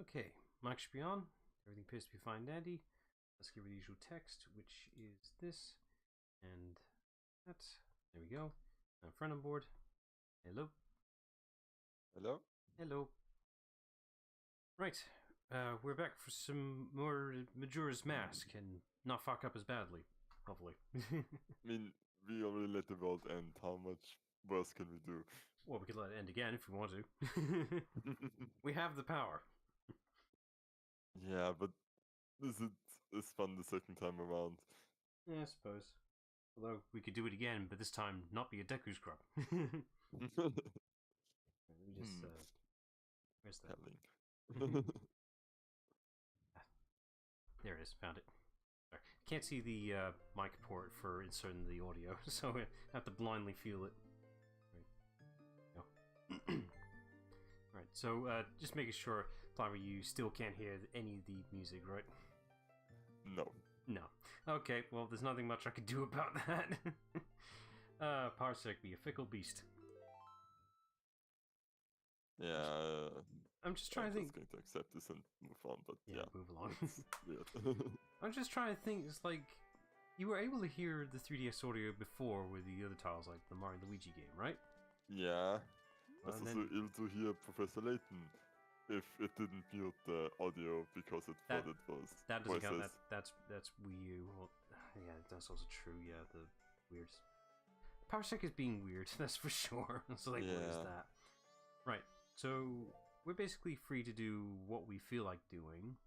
Okay, mic should be on. Everything appears to be fine, dandy. Let's give it the usual text, which is this and that. There we go. Friend on board. Hello. Hello? Hello. Right, we're back for some more Majora's Mask and not fuck up as badly, hopefully. I mean, we already let the world end. How much worse can we do? Well, we could let it end again if we want to. We have the power. Yeah, but is it as fun the second time around? Yeah, I suppose. Although we could do it again, but this time not be a Deku scrub. Let me just, where's that? Telling. There it is, found it. Sorry. I can't see the mic port for inserting the audio, so I have to blindly feel it. Right. Go. Right, so just making sure, Flower, you still can't hear any of the music, right? No. No. Okay, well, there's nothing much I can do about that. Parsec be a fickle beast. Yeah. I'm just trying to think. I'm just going to accept this and move on, but Yeah, yeah. move along. Weird. I'm just trying to think, it's like, you were able to hear the 3DS audio before with the other titles, like the Mario and Luigi game, right? Yeah. I Well, was and also then able to hear Professor Layton if it didn't mute the audio because it thought it was that doesn't count. voices. That's Wii U. Well, yeah, that's also true. Yeah, the weird. Parsec is being weird. That's for sure. So like, what is Yeah. that? Right. So we're basically free to do what we feel like doing.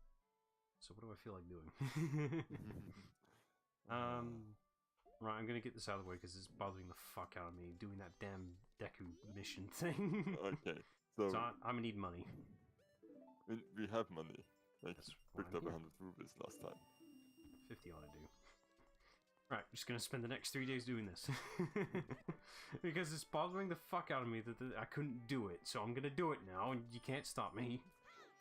So what do I feel like doing? Right. I'm gonna get this out of the way because it's bothering the fuck out of me doing that damn Deku mission thing. Okay. So So I'm gonna need money. we have money. Like, That's why picked I'm up here. 100 rupees last time. 50 ought to do. Right, just gonna spend the next 3 days doing this. Because it's bothering the fuck out of me that I couldn't do it, so I'm gonna do it now, and you can't stop me.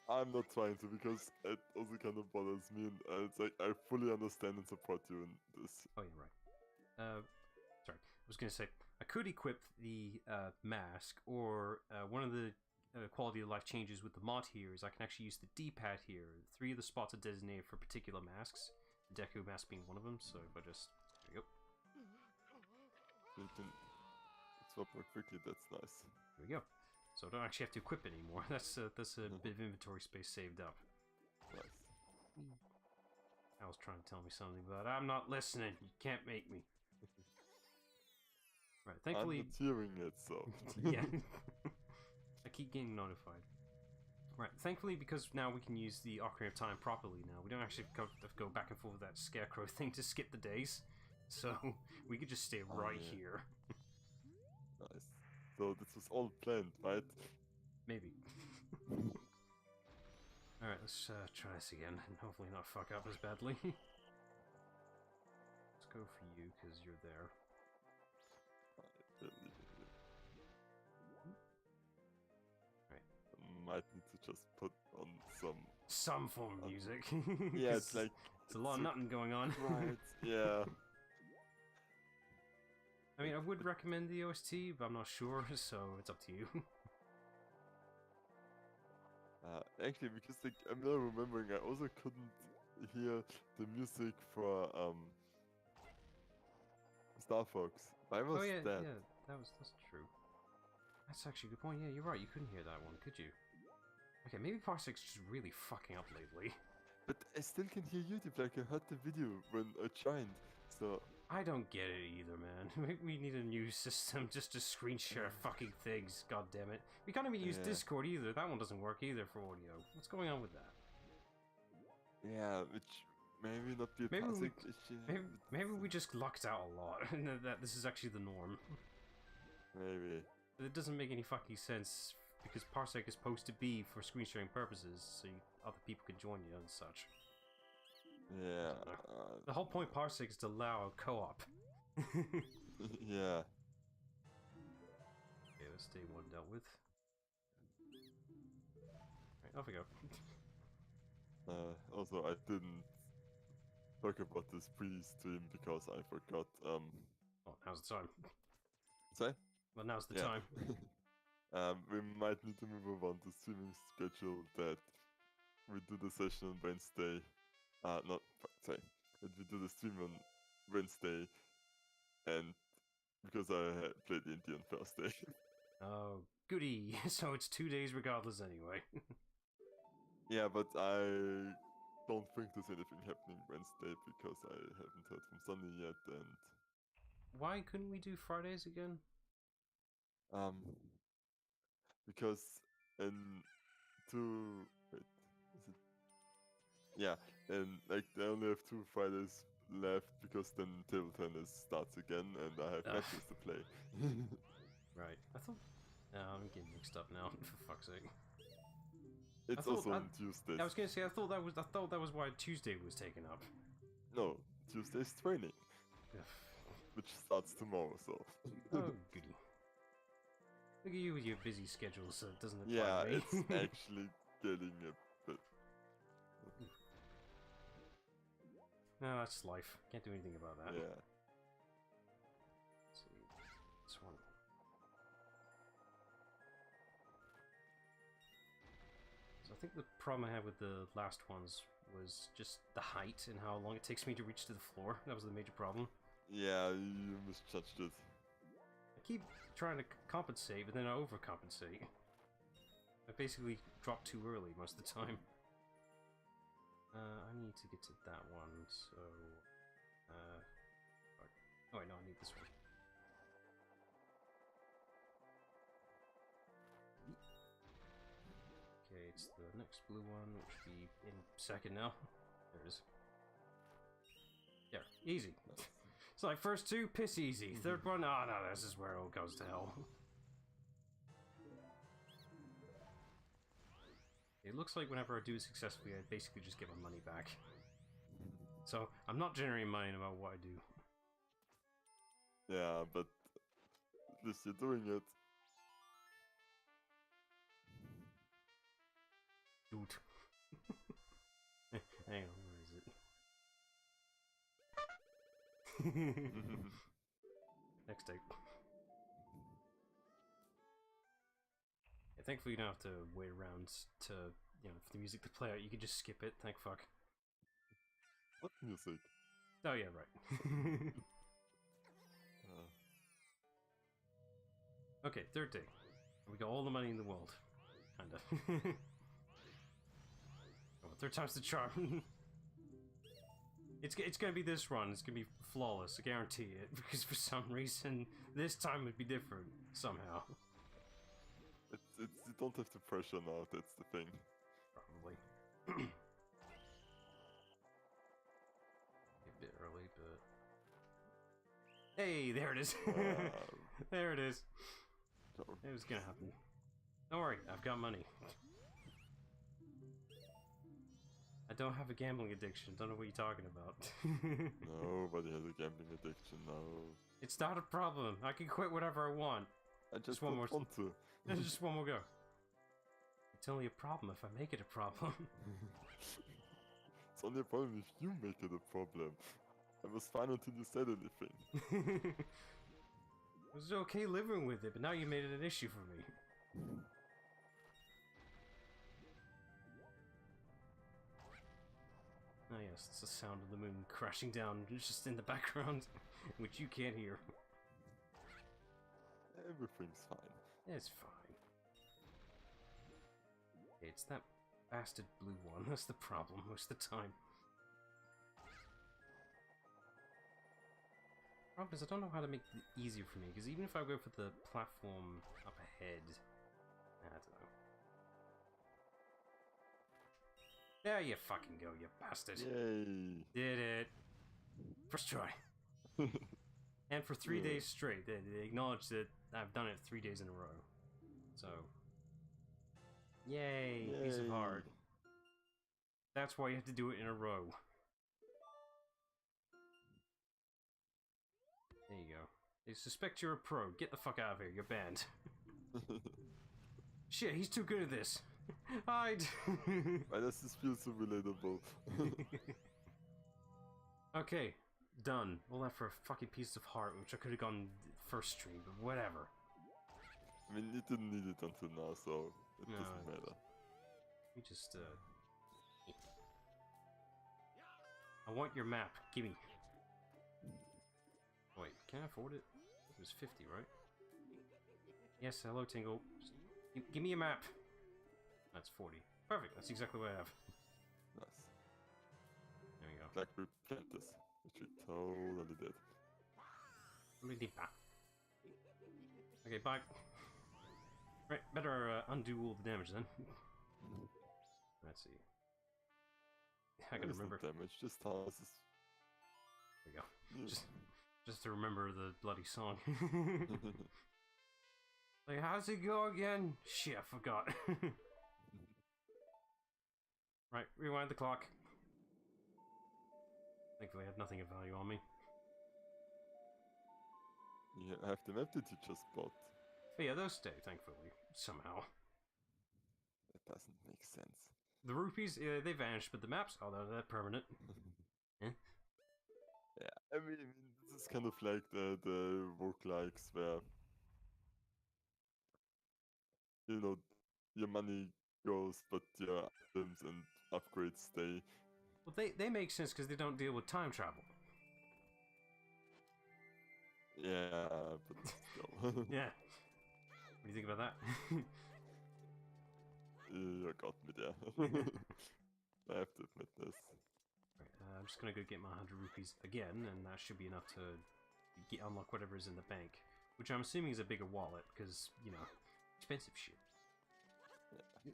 I'm not trying to because it also kind of bothers me, and it's like I fully understand and support you in this. Oh yeah, right. Sorry, I was gonna say, I could equip the mask, or one of the quality of life changes with the mod here is I can actually use the D-pad here. 3 of the spots are designated for particular masks, the Deku mask being one of them, so if I just... There we go. You can swap more quickly, that's nice. There we go. So I don't actually have to equip it anymore. That's a bit of inventory space saved up. Nice. I was trying to tell me something, but I'm not listening. You can't make me. Right, thankfully... I'm not hearing it, so... Yeah. I keep getting notified. Right, thankfully, because now we can use the Ocarina of Time properly now, we don't actually have to go back and forth with that scarecrow thing to skip the days. So, we could just stay right here. Nice. So this was all planned, right? Maybe. Alright, let's try this again, and hopefully not fuck up as badly. Let's go for you, because you're there. Right. Might need to just put on some form of music. Yeah, it's like... It's a lot of nothing going on. Right, yeah. I mean, I would recommend the OST, but I'm not sure, so it's up to you. Actually, because like, I'm now remembering, I also couldn't hear the music for Star Fox. Why was that? Yeah, that's true. That's actually a good point. Yeah, you're right. You couldn't hear that one, could you? Okay, maybe Parsec's just really fucking up lately. But I still can hear YouTube, like I heard the video when I joined, so... I don't get it either, man. We need a new system just to screen share fucking things, god damn it. We can't even use Discord either. That one doesn't work either for audio. What's going on with that? Yeah, which maybe not be a Parsec issue. Maybe we just lucked out a lot, and that this is actually the norm. Maybe. It doesn't make any fucking sense, because Parsec is supposed to be for screen sharing purposes, so other people can join you and such. Yeah. The whole point of Parsec is to allow co-op. Yeah. Okay, let's stay one dealt with. Right, off we go. Also, I didn't talk about this pre-stream because I forgot. Oh, now's the time. Sorry? Well, now's the time. We might need to move on to streaming schedule that we do the session on Wednesday. Not sorry. That we do the stream on Wednesday, and because I played the Indie on Thursday. Oh, goody. So it's 2 days regardless anyway. Yeah, but I don't think there's anything happening Wednesday because I haven't heard from Sunny yet, and Why couldn't we do Fridays again? because in wait, is it? Yeah, and like they only have 2 Fridays left because then table tennis starts again, and I have matches to play. Right. I thought. No, I'm getting mixed up now. For fuck's sake. It's also on Tuesdays. I was gonna say I thought that was why Tuesday was taken up. No, Tuesday's training, which starts tomorrow. So. Oh goody. Look at you with your busy schedule, so it doesn't apply Yeah, to me. it's actually getting a bit. No, that's life. Can't do anything about that. Yeah. Let's see. This one. So I think the problem I had with the last ones was just the height and how long it takes me to reach to the floor. That was the major problem. Yeah, you misjudged it. I keep trying to compensate, but then I overcompensate. I basically drop too early most of the time. I need to get to that one, so... oh wait, no, I need this one. Okay, it's the next blue one, which should be in second now. There it is. Yeah, easy. It's like first 2, piss easy. Third one, oh no, this is where it all goes to hell. It looks like whenever I do it successfully, I basically just get my money back. So, I'm not generating money no matter what I do. Yeah, but at least you're doing it. Dude. Hang on, where is it? Next tape. Yeah, thankfully you don't have to wait around to, you know, for the music to play out. You can just skip it, thank fuck. What music? Oh yeah, right. Okay, third day. We got all the money in the world. Kinda. Oh, third time's the charm. It's gonna be this run. It's gonna be flawless. I guarantee it. Because for some reason, this time would be different somehow. You don't have the pressure now. That's the thing. Probably. A bit early, but hey, there it is. There it is. It was gonna happen. Don't worry, I've got money. I don't have a gambling addiction. Don't know what you're talking about. Nobody has a gambling addiction, no. It's not a problem. I can quit whatever I want. I just don't want to. Just one more go. It's only a problem if I make it a problem. It's only a problem if you make it a problem. I was fine until you said anything. It was okay living with it, but now you made it an issue for me. Oh yes, it's the sound of the moon crashing down just in the background, which you can't hear. Everything's fine. It's fine. It's that bastard blue one, that's the problem most of the time. Problem is, I don't know how to make it easier for me, because even if I go for the platform up ahead, I don't know. There you fucking go, you bastard. Yay. Did it. First try. And for 3 days straight. They acknowledge that I've done it 3 days in a row. So. Yay, piece of heart. That's why you have to do it in a row. There you go. They suspect you're a pro. Get the fuck out of here. You're banned. Shit, he's too good at this. Hide. Why does this feel so relatable? Okay, done. All that for a fucking piece of heart, which I could have gone first stream, but whatever. I mean, you didn't need it until now, so it doesn't matter. We just, I want your map. Gimme. Wait, can I afford it? It was 50, right? Yes, hello, Tingle. Give me a map. That's 40. Perfect, that's exactly what I have. Nice. There we go. Like we planned this, which we totally did. Okay, bye. Right, better undo all the damage then. Let's see. I gotta remember. Damage, just tosses. There we go. Yeah. Just to remember the bloody song. Like, how's it go again? Shit, I forgot. Right, rewind the clock. Thankfully, I had nothing of value on me. You have the map that you just bought. But yeah, those stay, thankfully. Somehow. That doesn't make sense. The rupees, they vanished, but the maps, oh, they're permanent. Eh? Yeah, I mean, this is kind of like the work-likes where, you know, your money goes, but your items and upgrades stay. Well, they make sense because they don't deal with time travel. Yeah, but still. Yeah. What do you think about that? You got me there. I have to admit this. Right, I'm just gonna go get my 100 rupees again, and that should be enough to unlock whatever is in the bank. Which I'm assuming is a bigger wallet, because, you know, expensive shit. Yeah.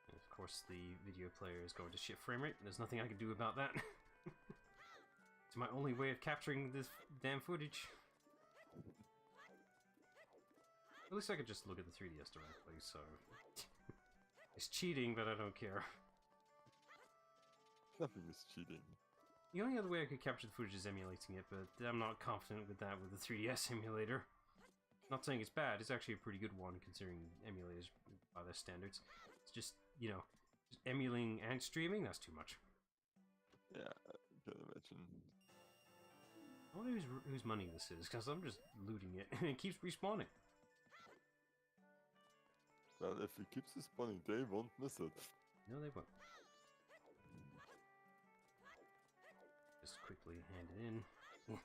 And of course, the video player is going to shit frame rate. There's nothing I can do about that. It's my only way of capturing this damn footage. At least I could just look at the 3DS directly, so... It's cheating, but I don't care. Nothing is cheating. The only other way I could capture the footage is emulating it, but I'm not confident with that with the 3DS emulator. Not saying it's bad, it's actually a pretty good one considering emulators by their standards. It's just, you know, just emulating and streaming, that's too much. Yeah, I can imagine. I wonder whose money this is, because I'm just looting it, and it keeps respawning. Well, if it keeps respawning, they won't miss it. No, they won't. Just quickly hand it in.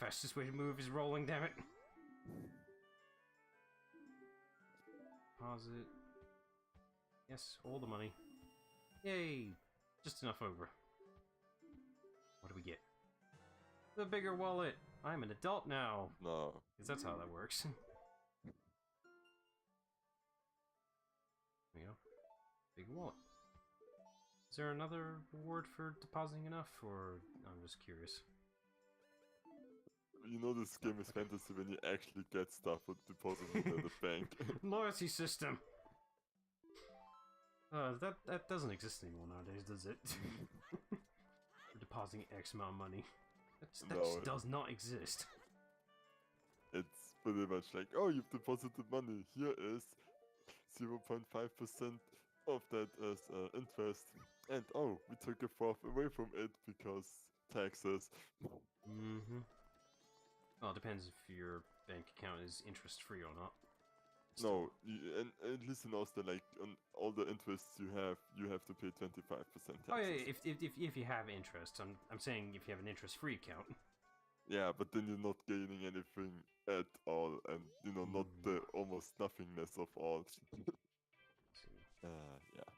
Fastest way to move is rolling, damn it. Deposit. Yes, all the money. Yay! Just enough over. What do we get? The bigger wallet! I'm an adult now! No. Because that's how that works. There you go. Big wallet. Is there another reward for depositing enough, or I'm just curious? You know this game is fantasy when you actually get stuff with depositing it at the bank. Loyalty system! That doesn't exist anymore nowadays, does it? For depositing X amount of money. That No, just does not exist. It's pretty much like, oh, you've deposited money. Here is 0.5% of that as interest. And oh, we took a fourth away from it because taxes. Mm-hmm. Well, it depends if your bank account is interest-free or not. No, and at least in Austria, like on all the interests you have to pay 25% taxes. Oh yeah, if you have interest, I'm saying if you have an interest-free account. Yeah, but then you're not gaining anything at all, and you know, not the almost nothingness of all. Yeah.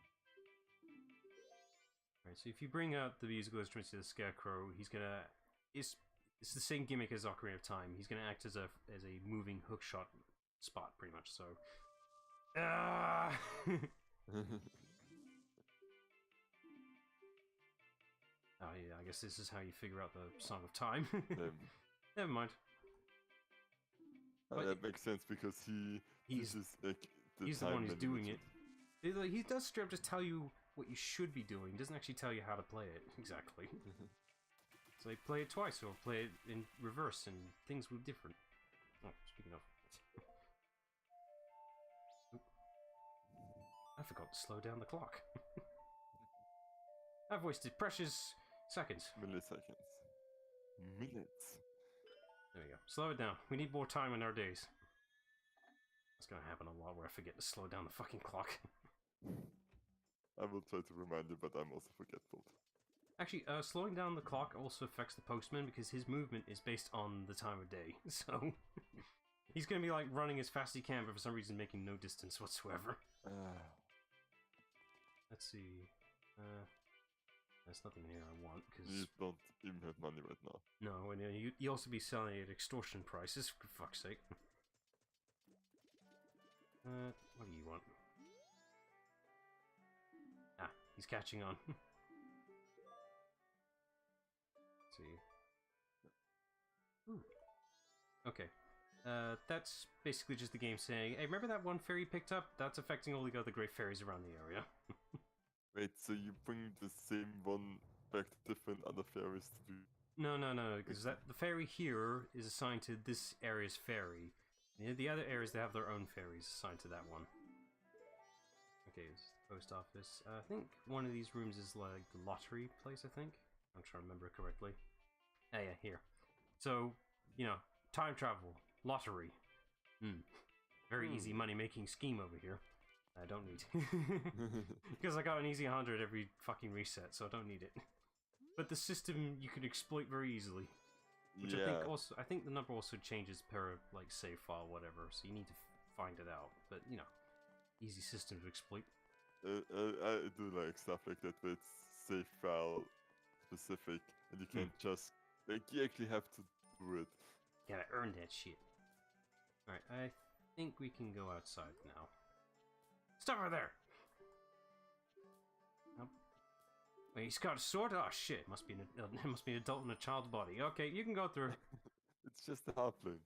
Right, so if you bring out the musical instruments to the Scarecrow, he's gonna... It's the same gimmick as Ocarina of Time. He's gonna act as a moving hookshot spot, pretty much, so... Oh yeah, I guess this is how you figure out the Song of Time. Never mind. That makes sense because he's the one who's doing it. He does straight up just tell you what you should be doing. He doesn't actually tell you how to play it exactly. So they play it twice, or play it in reverse, and things will be different. Oh, speaking of, I forgot to slow down the clock. I've wasted precious seconds. Milliseconds. Minutes. There we go. Slow it down. We need more time in our days. That's gonna happen a lot where I forget to slow down the fucking clock. I will try to remind you, but I'm also forgetful. Actually, slowing down the clock also affects the postman because his movement is based on the time of day. So he's gonna be like running as fast as he can, but for some reason making no distance whatsoever. Let's see. There's nothing here I want because You don't even have money right now. no, and you also be selling at extortion prices. For fuck's sake. What do you want? Ah, he's catching on. Let's see. Ooh. Okay. That's basically just the game saying, hey, remember that one fairy you picked up? That's affecting all the other great fairies around the area. Wait, so you bring the same one back to different other fairies to do? No, because the fairy here is assigned to this area's fairy. The other areas, they have their own fairies assigned to that one. Okay, it's the post office. I think one of these rooms is like the lottery place, I think. I'm trying to remember correctly. Oh yeah, here. So, you know, time travel, lottery. Very easy money-making scheme over here. I don't need. Because I got an easy 100 every fucking reset, so I don't need it. But the system you can exploit very easily. Which I think the number also changes per, like, save file, whatever, so you need to find it out. But, you know, easy system to exploit. I do like stuff like that, but it's save file specific, and you can't just, like, you actually have to do it. Gotta earn that shit. Alright, I think we can go outside now. Stop over there! Nope. Wait, he's got a sword? Oh shit, must be an adult in a child's body. Okay, you can go through. It's just a halfling.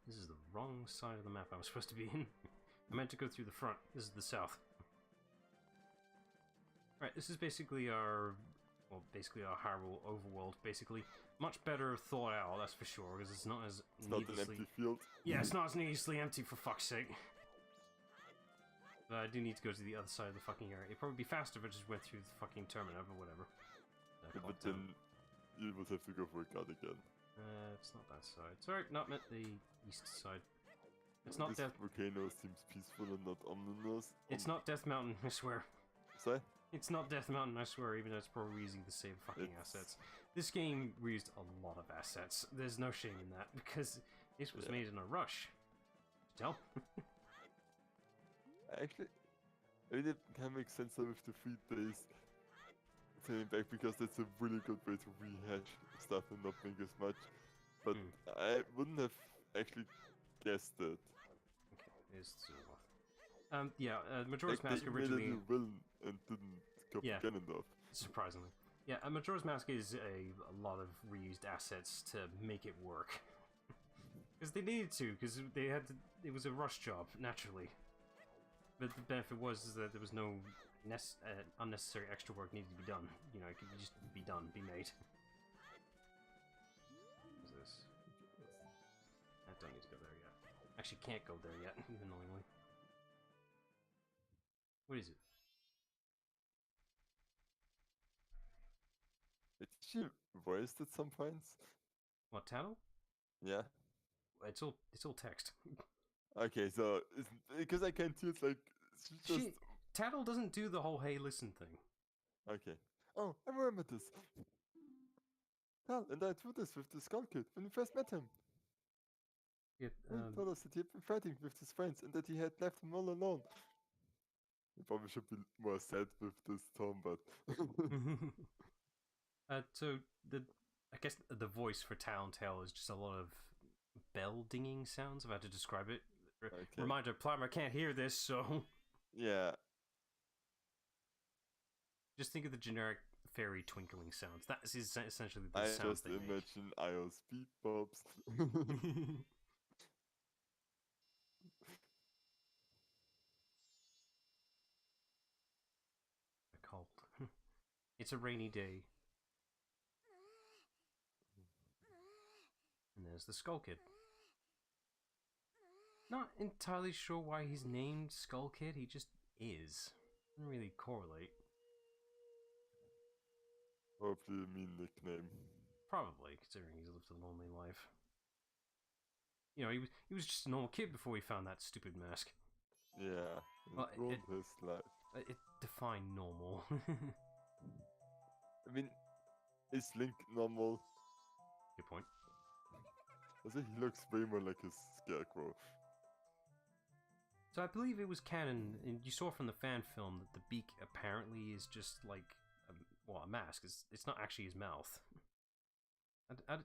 This is the wrong side of the map I was supposed to be in. I meant to go through the front. This is the south. Alright, this is basically our Hyrule overworld, basically. Much better thought out, that's for sure, because it's not as needlessly... Not an empty field. Yeah, it's not as needlessly empty, for fuck's sake. But I do need to go to the other side of the fucking area. It'd probably be faster if I just went through the fucking terminal or whatever. But then you would have to go for a guard again. It's not that side. Sorry, not meant the east side. It's not This Death... volcano seems peaceful and not ominous. It's not Death Mountain, I swear. Sorry? It's not Death Mountain, I swear, even though it's probably using the same fucking assets. This game reused a lot of assets. There's no shame in that, because this was made in a rush. Tell? Actually, I mean, it can make sense with the 3 days turning back, because that's a really good way to rehash stuff and not make as much. But I wouldn't have actually guessed it. Okay, here's Zelda. Yeah, Majora's Mask they originally... made a new villain and didn't copy Ganondorf. Surprisingly. Yeah, Majora's Mask is a lot of reused assets to make it work. Because they needed to, because they had to, it was a rush job, naturally. But the benefit was that there was no unnecessary extra work needed to be done. You know, it could just be done, be made. What's this? I don't need to go there yet. Actually, can't go there yet, even annoyingly. What is it? It's actually voiced at some points. What, Tattle? Yeah. It's all text. Okay, so because I can't see, it's like it's just. Tattle doesn't do the whole "hey, listen" thing. Okay. Oh, I remember this. Tal and I do this with the Skull Kid when we first met him. Yeah, He told us that he had been fighting with his friends and that he had left them all alone. You probably should be more sad with this, Tom, but. So I guess the voice for Tal and Tale is just a lot of bell dinging sounds. If I had to describe it. Okay. Reminder: Plumber can't hear this, so. Yeah. Just think of the generic fairy twinkling sounds. That is essentially the sounds they make. I just imagine IO's speed bumps. Cold. It's a rainy day. And there's the Skull Kid. Not entirely sure why he's named Skull Kid, he just is. Doesn't really correlate. Hopefully a mean nickname. Probably, considering he's lived a lonely life. You know, he was just a normal kid before he found that stupid mask. Yeah, well, ruined his life. It define normal. I mean, is Link normal? Good point. I think he looks way more like a scarecrow. So I believe it was canon, and you saw from the fan film that the beak apparently is just like, a mask. It's not actually his mouth.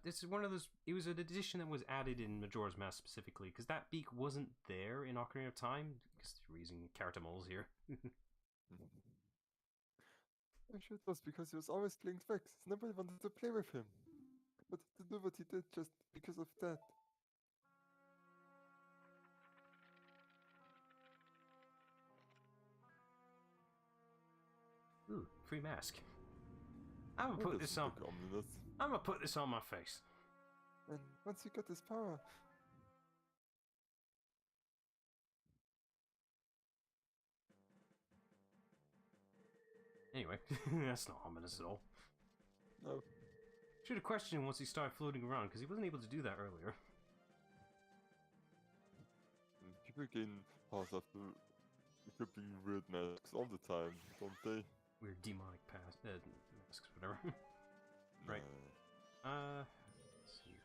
It's one of those. It was an addition that was added in Majora's Mask specifically because that beak wasn't there in Ocarina of Time. Because we're using character models here. I'm sure it was because he was always playing tricks. Nobody wanted to play with him. But to do what he did just because of that. Ooh, free mask. I'm gonna put this on. I'm gonna put this on my face. And once he got his power. Anyway, that's not ominous at all. No. Should have questioned him once he started floating around because he wasn't able to do that earlier. People gain powers after equipping weird masks all the time, don't they? Weird demonic masks, whatever. Right. Let's see.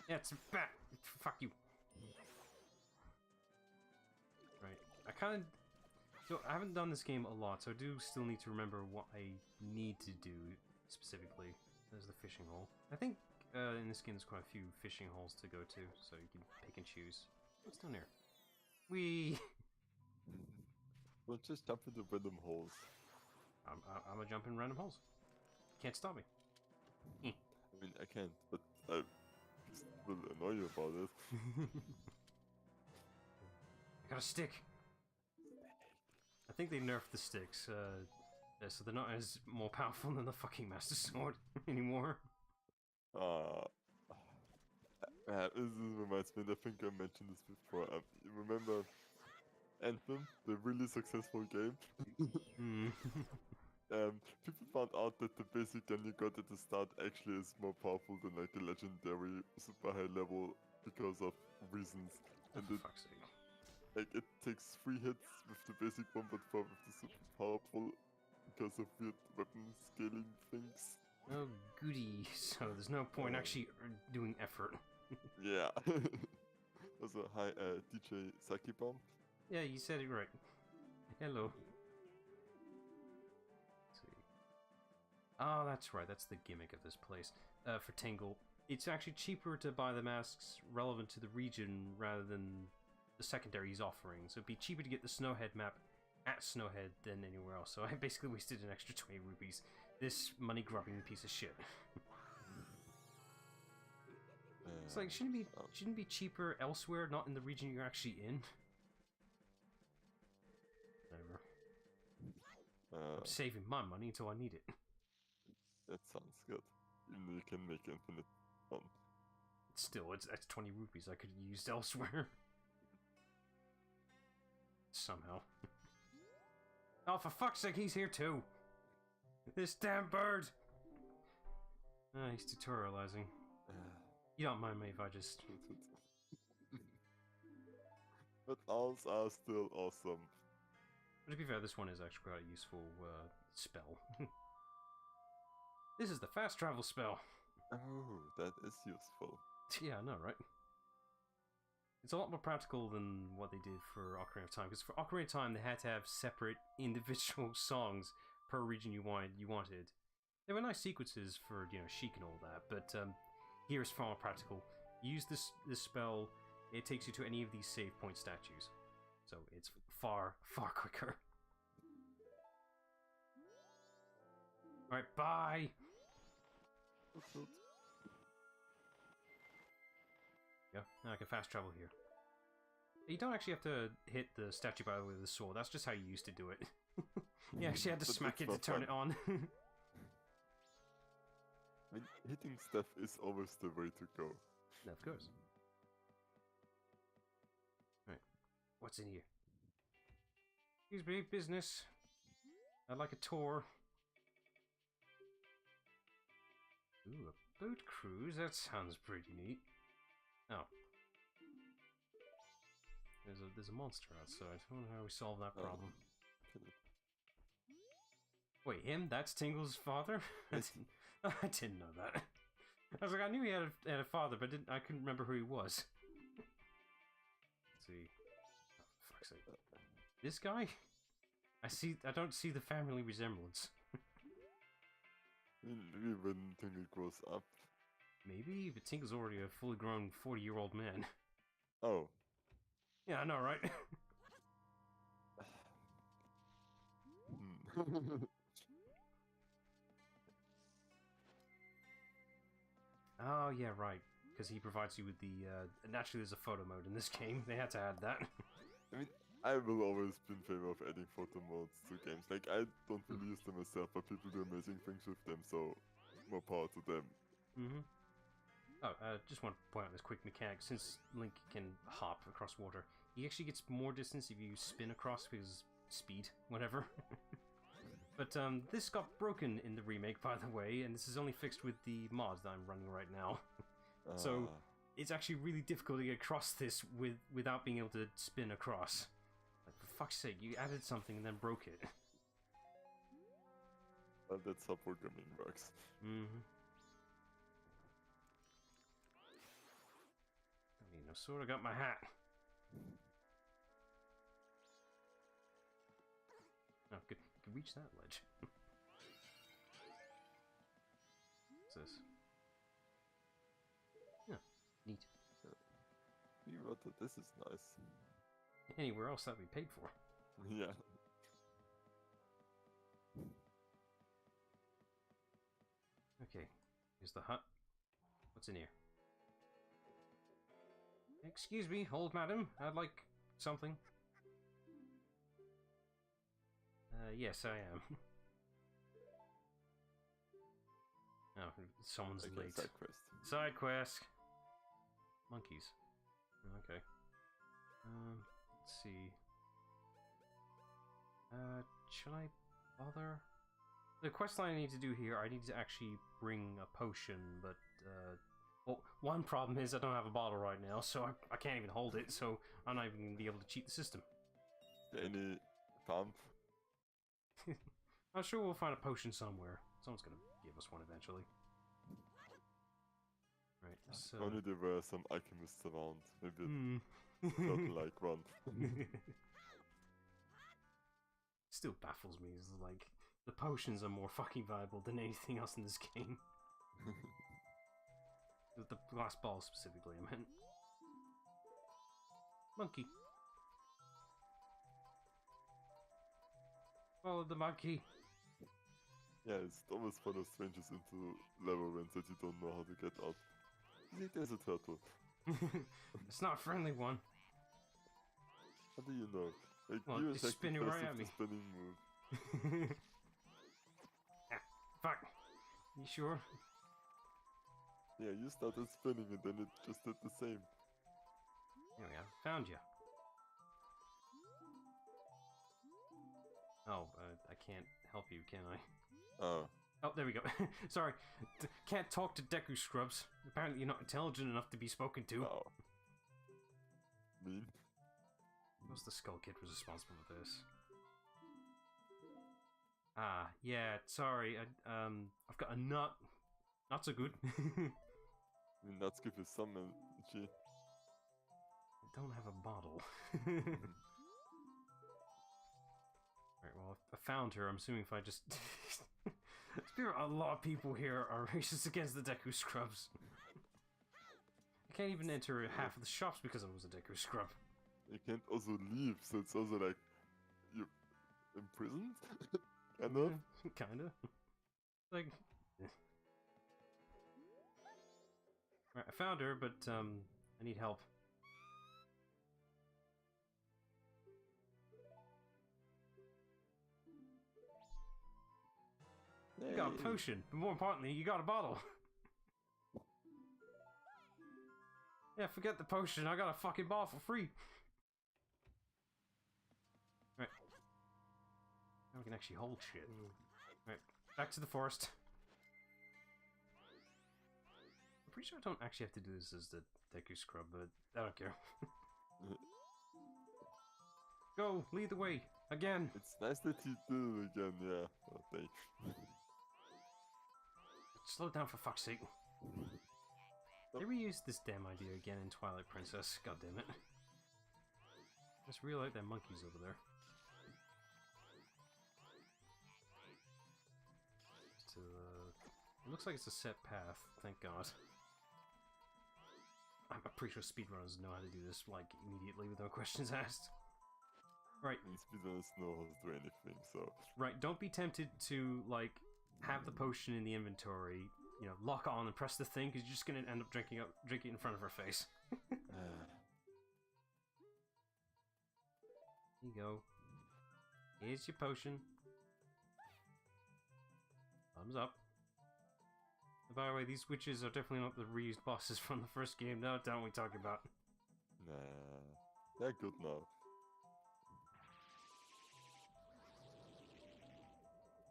Yeah, it's a bat. Fuck you. Right. So I haven't done this game a lot, so I do still need to remember what I need to do specifically. There's the fishing hole. I think in this game there's quite a few fishing holes to go to, so you can pick and choose. What's down there? Whee! Well, just jump into random holes. I'm gonna jump in random holes. Can't stop me. I mean, I can't, but I will annoy you about it. I got a stick. I think they nerfed the sticks, so they're not as more powerful than the fucking Master Sword anymore. This reminds me, I think I mentioned this before. You remember Anthem, the really successful game? People found out that the basic gun you got at the start actually is more powerful than like a legendary super high level because of reasons. And for fuck's sake. Like, it takes 3 hits with the basic one, but 4 with the super powerful because of weird weapon scaling things. Oh, goody. So there's no point actually doing effort. Yeah. Also, hi, DJ Saki Bomb. Yeah, you said it right. Hello. Let's see. Oh, that's right. That's the gimmick of this place. For Tingle, it's actually cheaper to buy the masks relevant to the region rather than the secondary he's offering. So it'd be cheaper to get the Snowhead map at Snowhead than anywhere else. So I basically wasted an extra 20 rupees. This money-grubbing piece of shit. It's like, shouldn't it be cheaper elsewhere, not in the region you're actually in? Whatever. I'm saving my money until I need it. That sounds good. Even though you can make infinite fun. Still, that's 20 rupees I could have used elsewhere. Somehow. Oh, for fuck's sake, he's here too! This damn bird! He's tutorializing. You don't mind me if I just... But owls are still awesome. But to be fair, this one is actually quite a useful spell. This is the fast travel spell! Oh, that is useful. Yeah, I know, right? It's a lot more practical than what they did for Ocarina of Time, because for Ocarina of Time they had to have separate individual songs per region you wanted. There were nice sequences for, you know, Sheik and all that, but here it's far more practical. Use this spell, it takes you to any of these save point statues. So it's far, far quicker. Alright, bye! Yeah, now I can fast travel here. You don't actually have to hit the statue, by the way, with the sword. That's just how you used to do it. You actually had to smack it to turn it on. I mean, hitting stuff is always the way to go. Of course. Right. What's in here? Excuse me, business. I'd like a tour. Ooh, a boat cruise? That sounds pretty neat. Oh. There's a monster outside. I wonder how we solve that problem. Wait, him? That's Tingle's father? I didn't know that. I was like, I knew he had a father, but I couldn't remember who he was. Let's see. Oh, for fuck's sake. This guy? I don't see the family resemblance. Maybe when Tingle grows up. Maybe, but Tingle's already a fully grown 40-year-old man. Oh. Yeah, I know, right? Oh, yeah, right. Because he provides you with the, naturally there's a photo mode in this game. They had to add that. I mean, I will always be in favor of adding photo modes to games. Like, I don't really use them myself, but people do amazing things with them, so more power to them. Mm-hmm. Oh, just want to point out this quick mechanic. Since Link can hop across water, he actually gets more distance if you spin across because speed, whatever. But this got broken in the remake, by the way, and this is only fixed with the mod that I'm running right now. So it's actually really difficult to get across this without being able to spin across. Like, for fuck's sake, you added something and then broke it. That's how programming works. Mm-hmm. I mean, I sort of got my hat. Oh, could reach that ledge. What's this? Yeah, neat. You wrote that this is nice. Anywhere else that we paid for. Yeah. Okay, here's the hut. What's in here? Excuse me, old madam. I'd like something. Yes, I am. Oh, someone's late. Side quest. Side quest. Monkeys. Okay. Let's see. Should I bother? The quest line I need to do here, I need to actually bring a potion, but, well, one problem is I don't have a bottle right now, so I can't even hold it, so I'm not even going to be able to cheat the system. Any pump? I'm sure we'll find a potion somewhere. Someone's going to give us one eventually. Right, so... Only there were some alchemists around. Maybe not like one. Still baffles me. It's like, the potions are more fucking valuable than anything else in this game. The glass ball specifically, I meant. Monkey. Follow the monkey. Yeah, it's always fun of strangers into labyrinths that you don't know how to get out. See, there's a turtle. It's not a friendly one. How do you know? Like, well, you it's attack spinning the right first at of me. the spinning move. Ah, fuck. You sure? Yeah, you started spinning and then it just did the same. There we go. Found you. Oh, I can't help you, can I? Oh. Oh, there we go. Sorry. Can't talk to Deku Scrubs. Apparently you're not intelligent enough to be spoken to. Oh. Mean? What's the Skull Kid was responsible for this? Ah, yeah, sorry. I've got a nut. Not so good. I mean, let's give you some energy. I don't have a bottle. Alright, well, I found her. I'm assuming if I just... A lot of people here are racist against the Deku Scrubs. I can't even enter half of the shops because I was a Deku Scrub. You can't also leave, so it's also like... You're imprisoned? Anoth? Kinda. Like... Right, I found her, but, I need help. You got a potion, but more importantly, you got a bottle. Yeah, forget the potion, I got a fucking bottle for free. Right. Now we can actually hold shit. Right, back to the forest. I'm pretty sure I don't actually have to do this as the Deku Scrub, but I don't care. Go, lead the way. Again! It's nice that he did it again, yeah. Oh, thank. Slow down for fuck's sake. They reused this damn idea again in Twilight Princess. God damn it. Just real like that monkeys over there. It looks like it's a set path, thank God. I'm pretty sure speedrunners know how to do this, like, immediately with no questions asked. Right. And speedrunners know how to do anything, so... Right, don't be tempted to, like, have the potion in the inventory, you know, lock on and press the thing, because you're just gonna end up drinking it in front of her face. Here you go. Here's your potion. Thumbs up. And by the way, these witches are definitely not the reused bosses from the first game. No, don't we talk about? Nah, they're good now.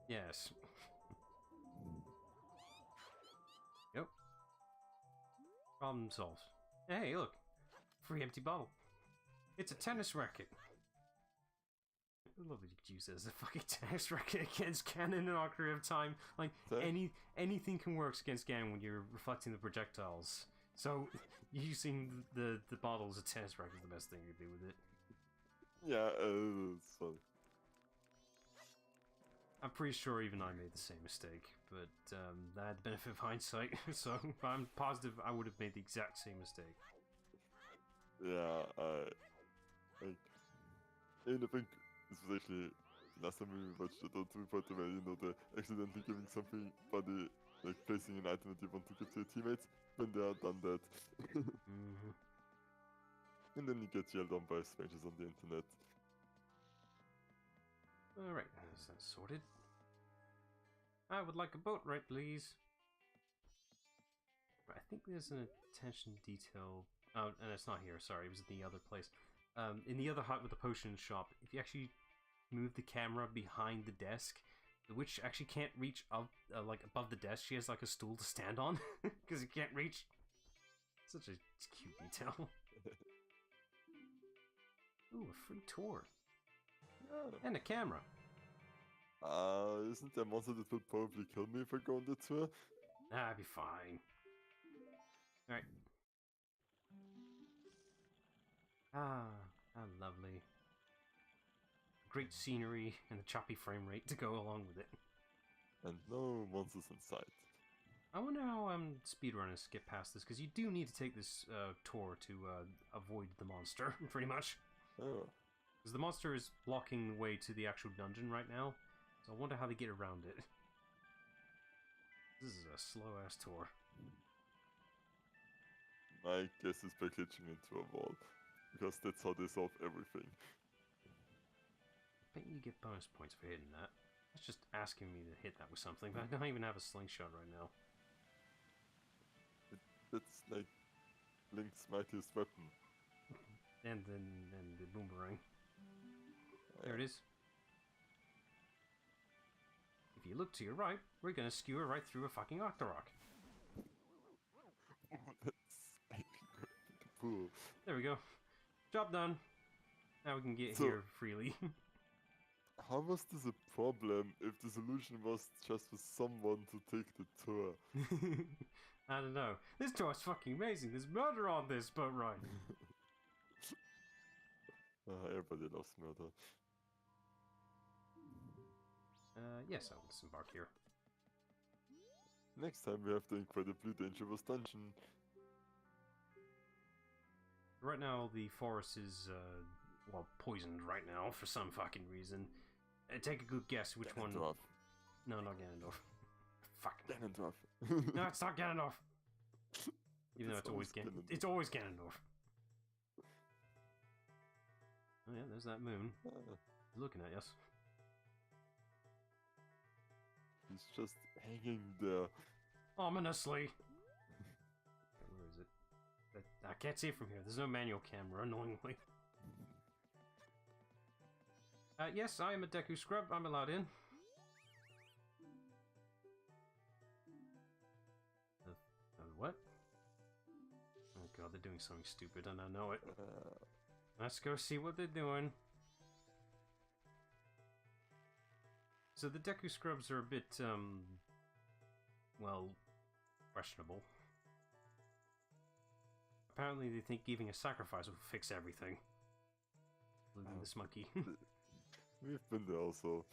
Yes. Yep. Problem solved. Hey, look! Free empty bottle. It's a tennis racket. I love that you use it as a fucking tennis racket against Ganon in Ocarina of Time. Like, anything can work against Ganon when you're reflecting the projectiles. So, using the bottle as a tennis racket is the best thing to do with it. Yeah, it's fun. I'm pretty sure even I made the same mistake, but I had the benefit of hindsight, so I'm positive I would have made the exact same mistake. Yeah, and I think this was actually last time we watched the Don't Report where, you know, they're accidentally giving somebody, like placing an item that you want to give to your teammates when they are done that. And then you get yelled on by strangers on the internet. Alright, is that sorted? I would like a boat ride, please. Right, I think there's an attention detail. Oh, and it's not here, sorry, it was at the other place. In the other hut with the potion shop, if you actually move the camera behind the desk, the witch actually can't reach up, like above the desk. She has like a stool to stand on because it can't reach. Such a cute detail. Ooh, a free tour. Yeah. And a camera. Isn't there a monster that will probably kill me if I go on the tour? Nah, I'd be fine. Alright. Ah, how lovely. Great scenery and a choppy frame rate to go along with it. And no monsters in sight. I wonder how speedrunners get past this, because you do need to take this tour to avoid the monster, pretty much. Oh. Because the monster is blocking the way to the actual dungeon right now, so I wonder how they get around it. This is a slow-ass tour. My guess is by glitching into a wall, because that's how they solve everything. I bet you get bonus points for hitting that. It's just asking me to hit that with something, but I don't even have a slingshot right now. It's like Link's mightiest weapon. And the boomerang. There it is. If you look to your right, we're gonna skewer right through a fucking Octorok. That's cool. There we go. Job done. Now we can get here freely. How was this a problem if the solution was just for someone to take the tour? I don't know. This tour is fucking amazing. There's murder on this boat ride. Everybody loves murder. Yes, I will disembark here. Next time we have the incredibly dangerous dungeon. Right now, the forest is, well, poisoned right now for some fucking reason. Take a good guess which one. No, not Ganondorf. Fuck. Ganondorf. No, it's not Ganondorf. Even though it's always Ganondorf. It's always Ganondorf. Oh yeah, there's that moon. Looking at us. He's just hanging there. Ominously. Okay, where is it? I can't see it from here. There's no manual camera, annoyingly. Yes, I am a Deku Scrub. I'm allowed in. What? Oh god, they're doing something stupid and I know it. Let's go see what they're doing. So the Deku Scrubs are a bit, well, questionable. Apparently they think giving a sacrifice will fix everything. Including this monkey. We've been there also.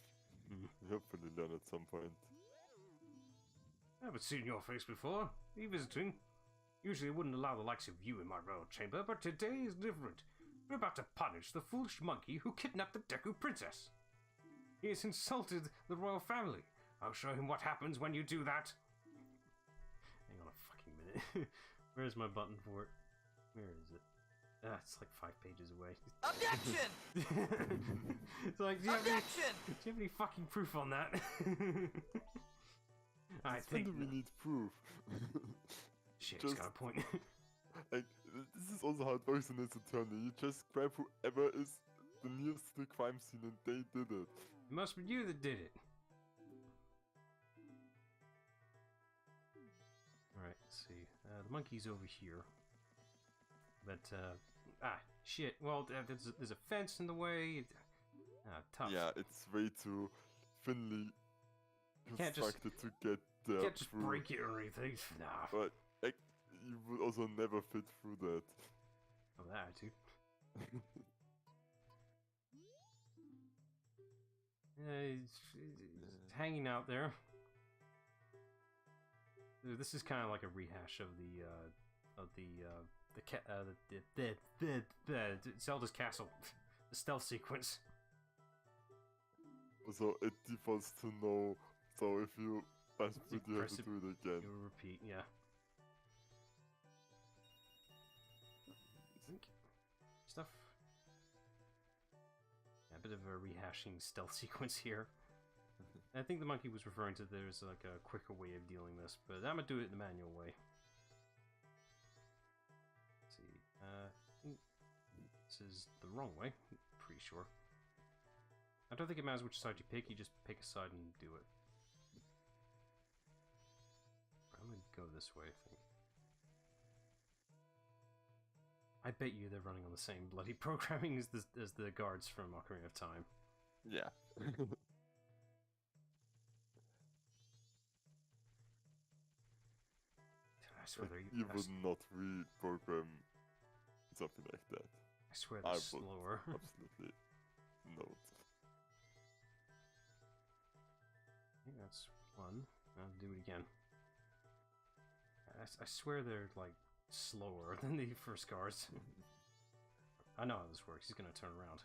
Hmm. We hopefully learn at some point. I haven't seen your face before. Are you visiting? Usually I wouldn't allow the likes of you in my royal chamber, but today is different. We're about to punish the foolish monkey who kidnapped the Deku Princess. He has insulted the royal family. I'll show him what happens when you do that. Hang on a fucking minute. Where's my button for it? Where is it? Ah, it's like 5 pages away. Objection! It's like, do you have any fucking proof on that? I think. When do we need proof? Shit, it's got a point. Like, this is also how it works in this attorney. You just grab whoever is the nearest to the crime scene and they did it. It must be you that did it. Alright, let's see. The monkey's over here. But, shit. Well, there's a fence in the way. Tough. Yeah, it's way too thinly Can't just- constructed to get there. Can't just through. break it or anything. Nah. But like, you would also never fit through that. Oh, that too. It's hanging out there. This is kind of like a rehash of the Zelda's castle, the stealth sequence. So it defaults to no. So if you pass You it, you have press to it, do it again. You repeat, yeah. Think stuff. Yeah, a bit of a rehashing stealth sequence here. I think the monkey was referring to there's like a quicker way of dealing this, but I'm gonna do it the manual way. Let's see, I think this is the wrong way. I'm pretty sure. I don't think it matters which side you pick. You just pick a side and do it. I'm gonna go this way, I think. I bet you they're running on the same bloody programming as the guards from Ocarina of Time. Yeah. I swear You would not reprogram something like that. I swear I they're would slower. absolutely not. I think that's one. I'll do it again. I swear they're like slower than the first guards. I know how this works. He's gonna turn around.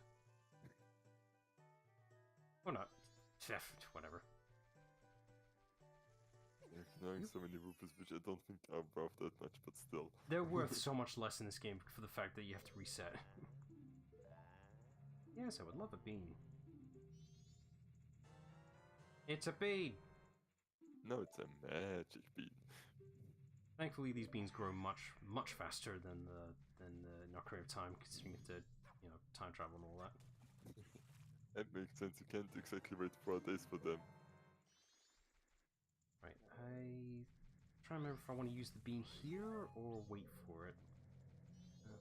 Or not. Whatever. You're ignoring so many rupees, which I don't think are worth that much, but still. They're worth so much less in this game for the fact that you have to reset. Yes, I would love a bean. It's a bean! No, it's a magic bean. Thankfully, these beans grow much faster than the Ocarina of Time, because you have to, time travel and all that. That makes sense. You can't exactly wait 4 days for them. Right, I'm trying to remember if I want to use the bean here or wait for it.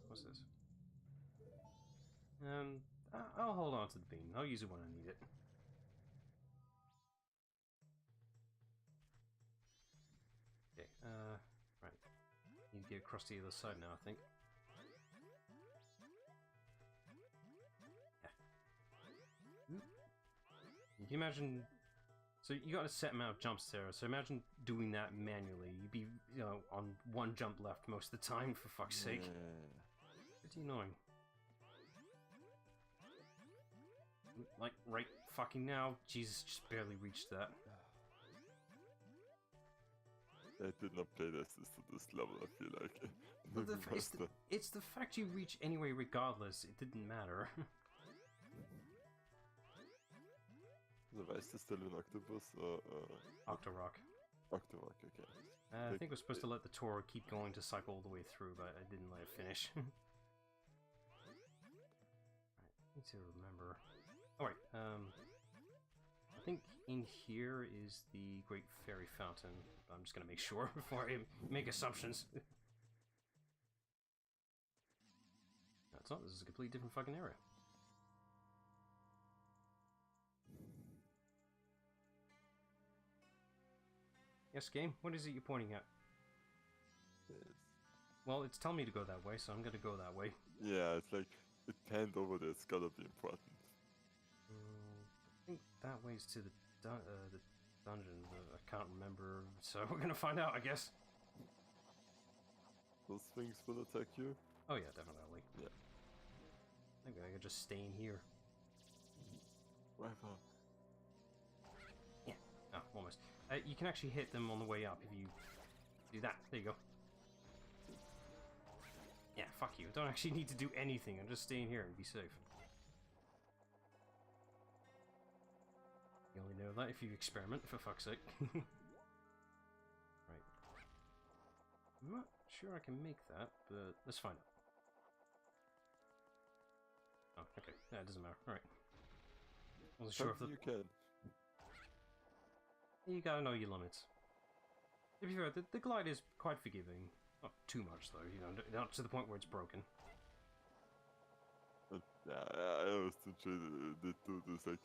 What's this? I'll hold on to the bean. I'll use it when I need it. Okay, right. Need to get across to the other side now, I think. Yeah. You can imagine... So you got a set amount of jumps there, so imagine doing that manually. You'd be, on one jump left most of the time, for fuck's sake. Pretty annoying. Like, right fucking now. Jesus, just barely reached that. I did not play this to this level, I feel like. But it's the fact you reach anyway regardless, it didn't matter. So, is this still an octopus? Octorock. Octorock, okay. I think we're supposed to let the tour keep going to cycle all the way through, but I didn't let it finish. Right, I need to remember. Alright, I think in here is the Great Fairy Fountain. I'm just gonna make sure before I make assumptions. No, it's not. This is a completely different fucking area. Yes, game? What is it you're pointing at? Yes. Well, it's telling me to go that way, so I'm gonna go that way. Yeah, it's like it panned over there. It's gotta be important. I think that way's to the dungeon. I can't remember, so we're gonna find out, I guess. Those things will attack you. Oh yeah, definitely. Yeah. Maybe I could just stay in here. Whatever. Yeah. Oh, almost. You can actually hit them on the way up if you do that. There you go. Yeah, fuck you. I don't actually need to do anything. I'm just staying here and be safe. You only know that if you experiment, for fuck's sake. Right. I'm not sure I can make that, but let's find out. Oh, okay. Yeah, it doesn't matter. Alright. Wasn't sure if the... You can. You gotta know your limits. To be fair, the glide is quite forgiving. Not too much, though, you know, not to the point where it's broken. But, yeah, I always enjoy they do this, like,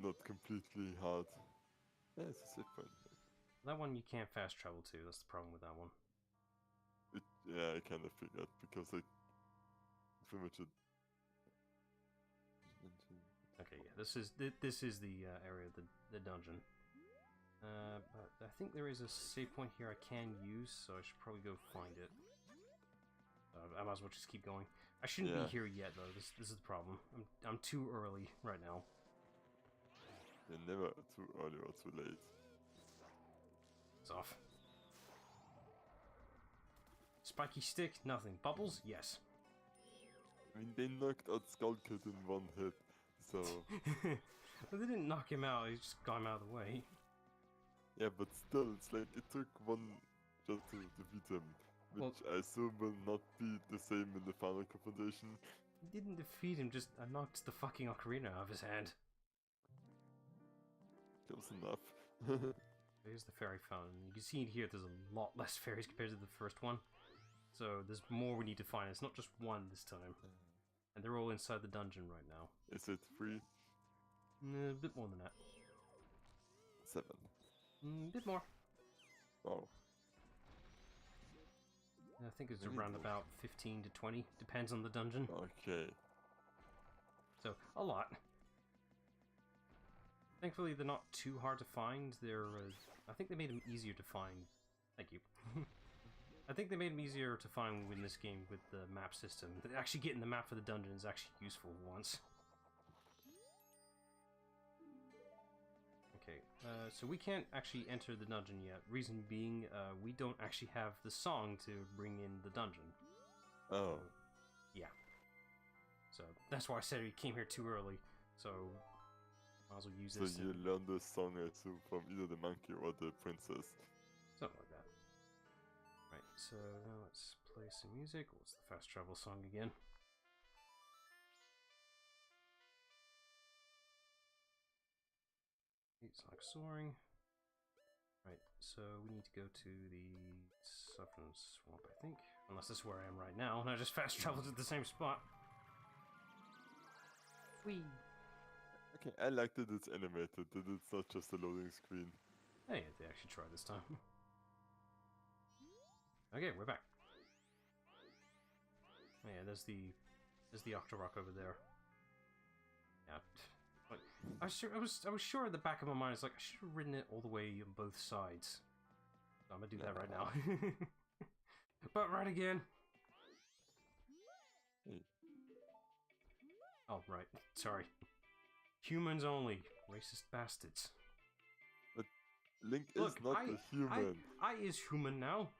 not completely hard. Yeah, it's a safe point. That one you can't fast travel to, that's the problem with that one. Yeah, I kind of figured, because, like, pretty much Okay, yeah, this is the area of the dungeon. But I think there is a save point here I can use, so I should probably go find it. I might as well just keep going. I shouldn't be here yet, though. This is the problem. I'm too early right now. You're never too early or too late. It's off. Spiky stick, nothing. Bubbles, yes. I mean, they knocked out Skull Kid in one hit, so... But they didn't knock him out, they just got him out of the way. Yeah, but still, it's like it took one just to defeat him, which I assume will not be the same in the final confrontation. He didn't defeat him, just I knocked the fucking ocarina out of his hand. Close enough. There's the fairy fountain. You can see in here there's a lot less fairies compared to the first one. So there's more we need to find. It's not just one this time. And they're all inside the dungeon right now. Is it 3? A bit more than that. 7. A bit more. Wow. I think it's around about 15 to 20. Depends on the dungeon. Okay. So, a lot. Thankfully, they're not too hard to find. They're, I think they made them easier to find. Thank you. I think they made them easier to find in this game with the map system. Actually getting the map for the dungeon is actually useful once. Okay, so we can't actually enter the dungeon yet. Reason being, we don't actually have the song to bring in the dungeon. Oh. Yeah. So, that's why I said we came here too early. So, might as well use this. So you learned the song from either the monkey or the princess. Something like that. Right, so now let's play some music. What's the fast travel song again? It's like soaring. Right, so we need to go to the Suffering Swamp, I think. Unless this is where I am right now, and I just fast traveled to the same spot. Whee! Okay, I like that it's animated, that it's not just a loading screen. Hey, they actually tried this time. Okay, we're back. Oh, yeah, there's the Octorok over there. Yeah, but I was sure in the back of my mind, it's like I should have ridden it all the way on both sides. So I'm gonna do that right now. But right again. Hey. Oh right, sorry. Humans only, racist bastards. But Link Look, is not a human. I is human now.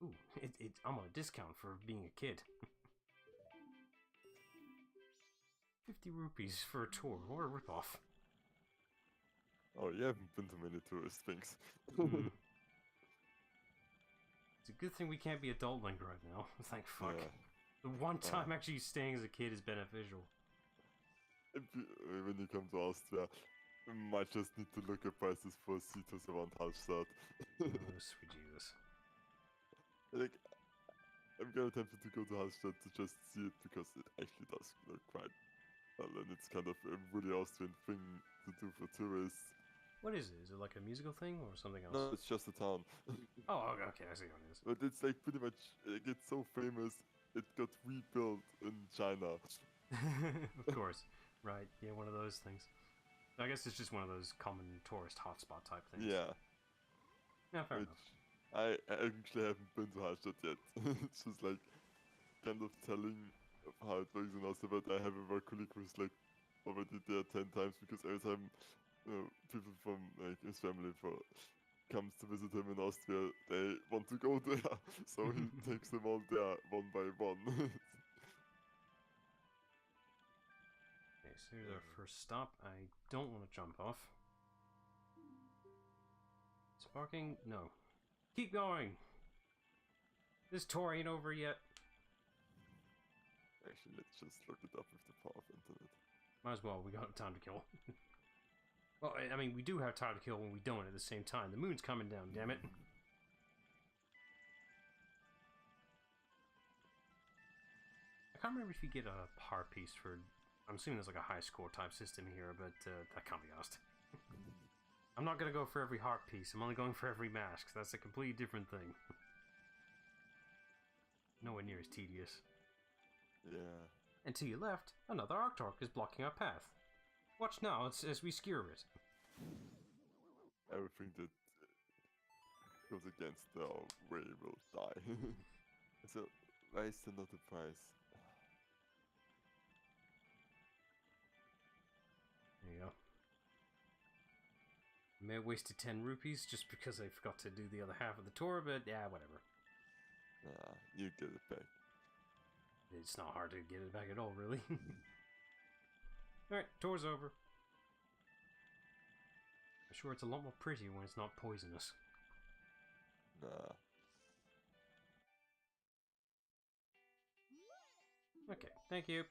Ooh, I'm on a discount for being a kid. 50 rupees for a tour. What a ripoff. Oh, you haven't been to many tourist things. It's a good thing we can't be adult Link right now. Thank fuck. Yeah. The one time actually staying as a kid is beneficial. When you come to Austria, you might just need to look at prices for seaters around Hallstatt. Oh, sweet Jesus. Like, I'm kind of tempted to go to Hallstatt to just see it because it actually does look quite well, and it's kind of a really Austrian thing to do for tourists. What is it? Is it like a musical thing or something else? No, it's just a town. Oh, okay, I see what it is. But it's like pretty much, like, it's so famous, it got rebuilt in China. Of course. Right, yeah, one of those things. I guess it's just one of those common tourist hotspot type things. Yeah. Yeah, fair Which enough. I actually haven't been to Hallstatt yet. It's just like kind of telling of how it works in Austria, but I have a work colleague who's like already there 10 times because every time people from like his family comes to visit him in Austria, they want to go there. So he takes them all there one by one. Okay, so here's our first stop. I don't want to jump off. Sparking? No. Keep going! This tour ain't over yet. Actually, let's just look it up with the power of internet. Might as well, we got time to kill. Well, I mean, we do have time to kill when we don't at the same time. The moon's coming down, damn it. I can't remember if you get a heart piece for... I'm assuming there's like a high score type system here, but that can't be asked. I'm not going to go for every heart piece. I'm only going for every mask. That's a completely different thing. Nowhere near as tedious. Yeah. And to your left, another Arctork is blocking our path. Watch now as we skewer it. Everything that goes against our way will die. So, why is there not a price? There you go. May have wasted 10 rupees just because I forgot to do the other half of the tour, but yeah, whatever. Nah, you get it back. It's not hard to get it back at all, really. Alright, tour's over. I'm sure it's a lot more pretty when it's not poisonous. Nah. Okay, thank you.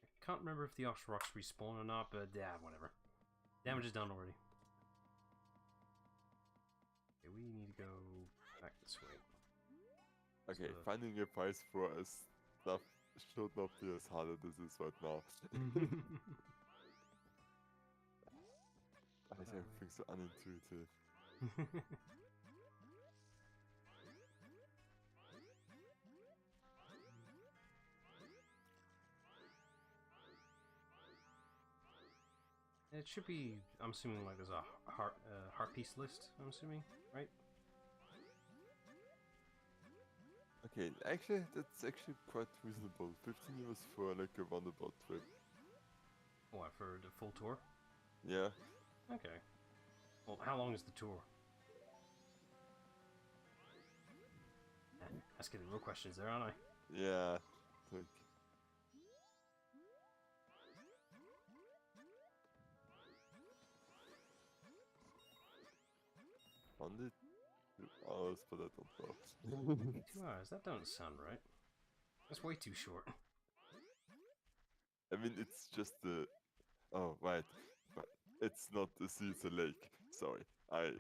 I can't remember if the Oxford Rocks respawn or not, but yeah, whatever. Damage is done already. Okay, we need to go back this way. Okay, So- finding a price for a stuff should not be as hard as it is right now. I think everything's so unintuitive. It should be, I'm assuming, like there's a heart piece list, I'm assuming, right? Okay, actually, that's actually quite reasonable. 15 euros for like a roundabout trip. What, for the full tour? Yeah. Okay. Well, how long is the tour? Asking the real questions there, aren't I? Yeah. Like, only 2 hours, but I don't know. 2 hours? That doesn't sound right. That's way too short. I mean, it's just the... Oh, right. But it's not a sea, it's a lake. Sorry. I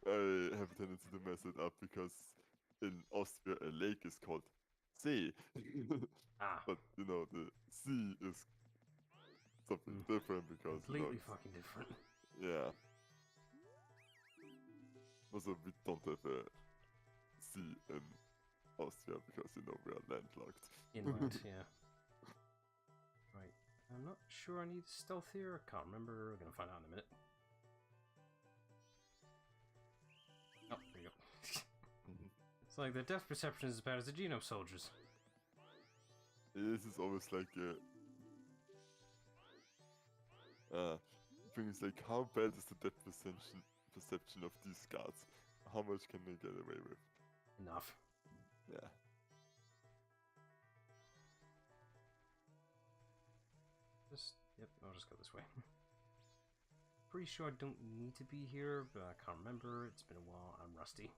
have a tendency to mess it up because in Austria a lake is called See. Ah. But, you know, the sea is something different because, you know, Completely fucking different. yeah. Also, we don't have a sea in Austria because, you know, we are landlocked. Inland, yeah. Right. I'm not sure I need stealth here. I can't remember. We're gonna find out in a minute. Oh, there you go. It's like the depth perception is as bad as the Geno soldiers. This is always like a... thing is like, how bad is the depth perception of these guards? How much can they get away with? Enough. Yeah. Yep, I'll just go this way. Pretty sure I don't need to be here, but I can't remember. It's been a while. I'm rusty.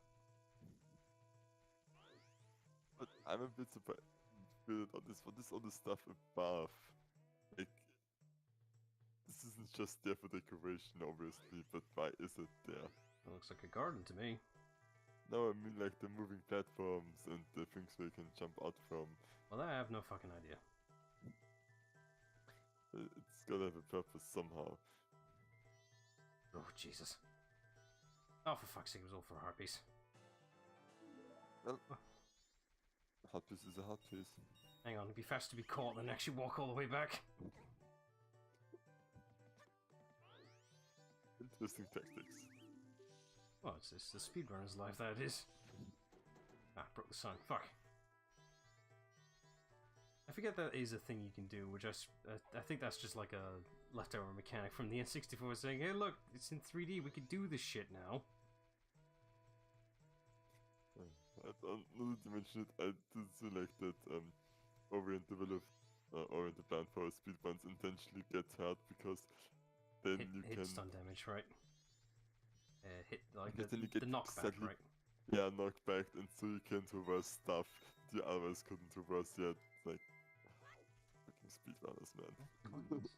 But I'm a bit surprised on this. What is all the stuff above? Like, this isn't just there for decoration, obviously, but why is it there? It looks like a garden to me. No, I mean like the moving platforms and the things where you can jump out from. Well, I have no fucking idea. It's gotta have a purpose somehow. Oh, Jesus. Oh, for fuck's sake, it was all for harpies. Well, hot piece is a hot piece. Hang on, it'd be faster to be caught than actually walk all the way back. Interesting tactics. Well, it's the speedrunner's life, that is. Ah, broke the sign. Fuck. I forget that is a thing you can do, which I think that's just like a leftover mechanic from the N64 saying, hey look, it's in 3D, we can do this shit now. Now that you mention it, I did select that Orient developed Orient the plan for speedruns intentionally get hurt because then you hit can stun damage, right? Hit like because then you the get knockback, exactly, right? yeah, knockback, and so you can traverse stuff you otherwise couldn't traverse yet. Like fucking speedrunners, man. Coins?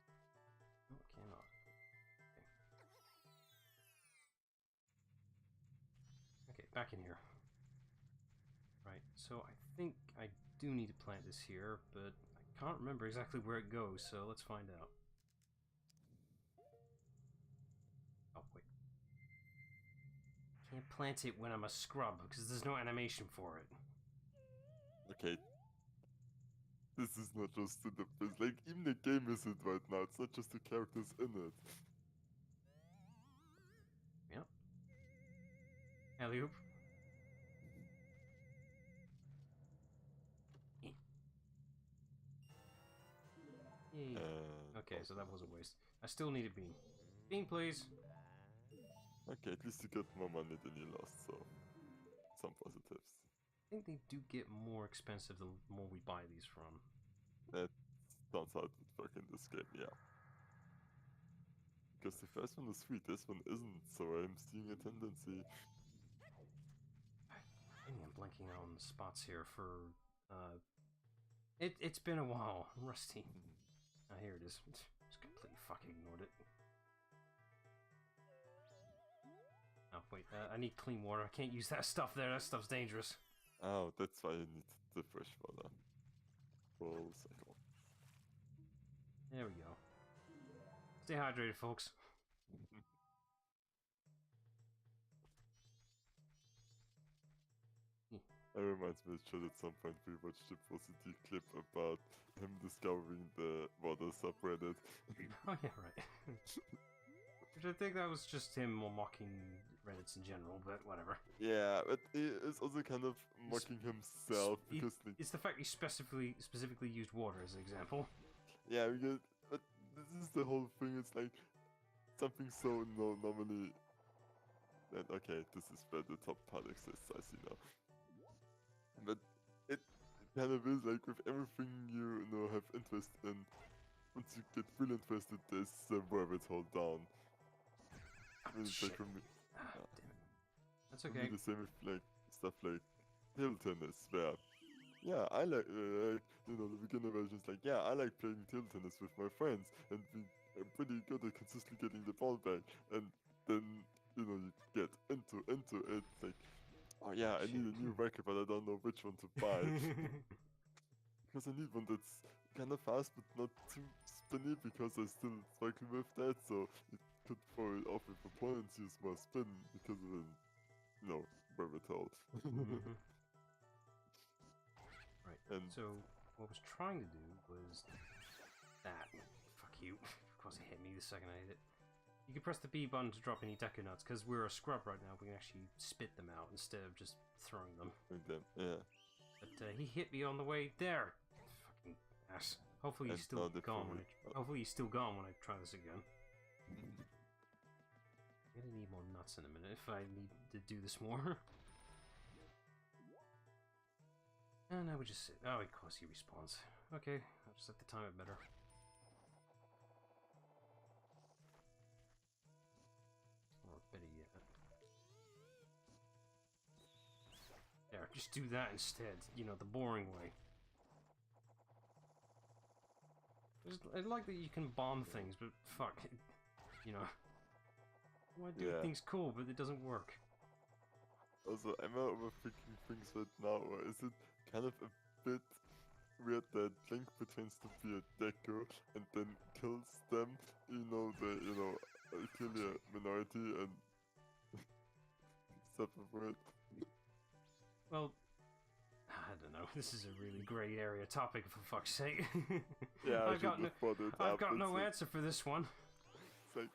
No, cannot. Okay, back in here. Right, so I think I do need to plant this here, but I can't remember exactly where it goes, so let's find out. Oh, wait. Can't plant it when I'm a scrub, because there's no animation for it. Okay. This is not just in the like even the game isn't right now. It's not just the characters in it. Yep. Alley-oop. Yay. Okay, so that was a waste. I still need a bean. Bean, please. Okay, at least you get more money than you lost, so some positives. I think they do get more expensive the more we buy these from. That sounds how it would work in this game, yeah. Because the first one was sweet, this one isn't, so I'm seeing a tendency. Maybe I'm blanking on spots here for. It's been a while. I'm rusty. Ah, here it is. Just completely fucking ignored it. Oh, wait. I need clean water. I can't use that stuff there. That stuff's dangerous. Oh, that's why you need the fresh water. Full cycle. There we go. Stay hydrated, folks. It reminds me, should at some point we watched the positive clip about him discovering the water subreddit. Oh, yeah, right. Which I think that was just him mocking Reddits in general, but whatever. Yeah, but he is also kind of mocking himself because it's the fact he specifically used water as an example. yeah, because but this is the whole thing. It's like something so normally. And okay, this is where the top part exists. I see now. But it kind of is like with everything you know have interest in. Once you get really interested, there's a rabbit hole down. Shit. Like for me, Damn it. That's for okay. me the same with like stuff like table tennis, where yeah, I like you know the beginner versions. Like yeah, I like playing table tennis with my friends, and we are pretty good at consistently getting the ball back. And then you know you get into it like. Oh yeah, I need a new racket, but I don't know which one to buy. Because I need one that's kind of fast, but not too spinny, because I still struggle with that, so it could throw it off if opponents use more spin, because of an, you know, rabbit hole. Right, and so what I was trying to do was that. Fuck you. Of course it hit me the second I hit it. You can press the B button to drop any deco nuts, because we're a scrub right now, we can actually spit them out instead of just throwing them. and then, yeah. But he hit me on the way there. Fucking ass. Hopefully he's still gone when hopefully he's still gone when I try this again. I'm gonna need more nuts in a minute if I need to do this more. And I would just sit. Oh, of course he respawns. Okay, I'll just have to time it better. Or better yet. There, just do that instead. You know, the boring way. I like that you can bomb things, but fuck. You know. Why do things cool, but it doesn't work? Also, am I overthinking things right now, or is it kind of a bit weird that Link pretends to be a deco and then kills them? You know, I'll kill your minority and suffer for it. Well, I don't know. This is a really grey area topic, for fuck's sake. Yeah, I I've got should have brought it I've up. got no It's answer for this one. It's like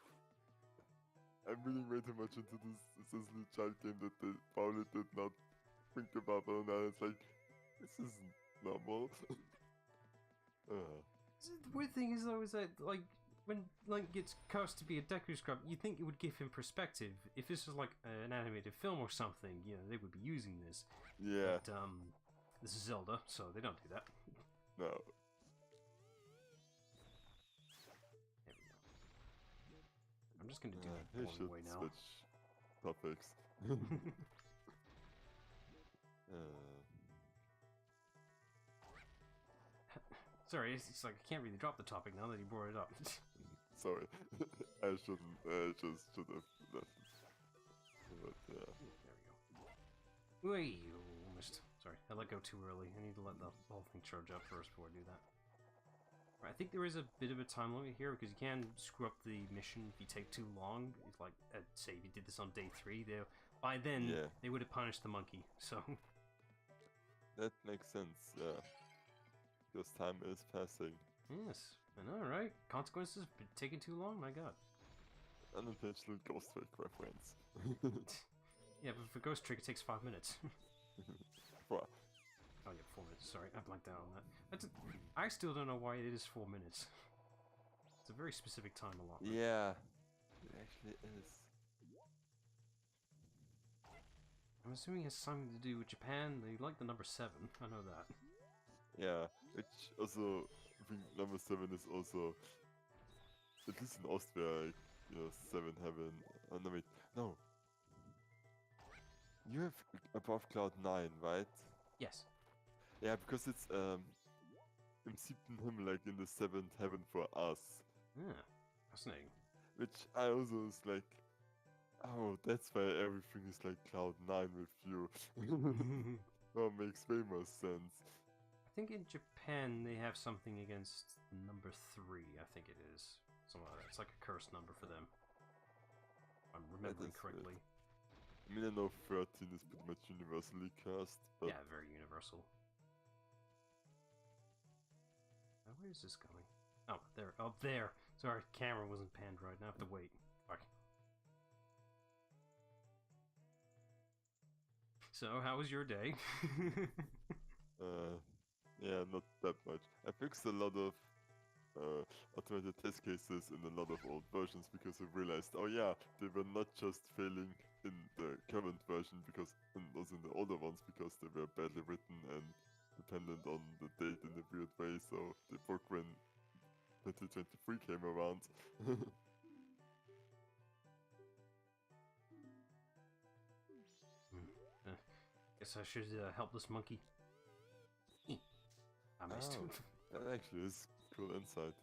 I'm reading way too much into this essentially child game that they probably did not think about, and now it's like this isn't normal. The weird thing is though, is that like when Link gets cursed to be a Deku Scrub, you'd think it would give him perspective. If this was like an animated film or something, you know, they would be using this. Yeah. But this is Zelda, so they don't do that. No. There we go. I'm just gonna do He it should one way now. switch topics. Sorry, it's like I can't really drop the topic now that you brought it up. Sorry, I shouldn't. I just should have left it. But yeah. There we go. Wait, almost. Sorry, I let go too early. I need to let the whole thing charge up first before I do that. Right, I think there is a bit of a time limit here because you can screw up the mission if you take too long. It's like, say, if you did this on day 3, by then they would have punished the monkey. So That makes sense. Yeah. Because time is passing. yes, I know, right? Consequences for taking too long. My God. Unintentional Ghost Trick reference. Yeah, but for Ghost Trick it takes 5 minutes. Wow. Oh yeah, 4 minutes. Sorry, I blanked out on that. I still don't know why it is 4 minutes. It's a very specific time allotment. Yeah, it actually is. I'm assuming it has something to do with Japan. They like the number 7. I know that. Yeah, which also, I think number 7 is also, at least in Austria, like, you know, 7 heaven. Oh, no, wait, no. You have above Cloud 9, right? Yes. Yeah, because it's im 7. Himmel, like in the 7th heaven for us. Yeah, fascinating. Which I also was like, oh, that's why everything is like Cloud 9 with you. That makes way more sense. I think in Japan they have something against number 3, I think it is. Something like that. It's like a cursed number for them. If I'm remembering correctly. I mean, I know 13 is pretty much universally cursed, but... Yeah, very universal. Now, where is this going? Oh, there. Up there! Sorry, camera wasn't panned right. Now I have to wait. Fuck. So, how was your day? Yeah, not that much. I fixed a lot of automated test cases in a lot of old versions because I realized, oh yeah, they were not just failing in the current version because and also in the older ones because they were badly written and dependent on the date in a weird way, so they broke when 2023 came around. Guess I should help this monkey. I missed. Oh, that actually is cool insight.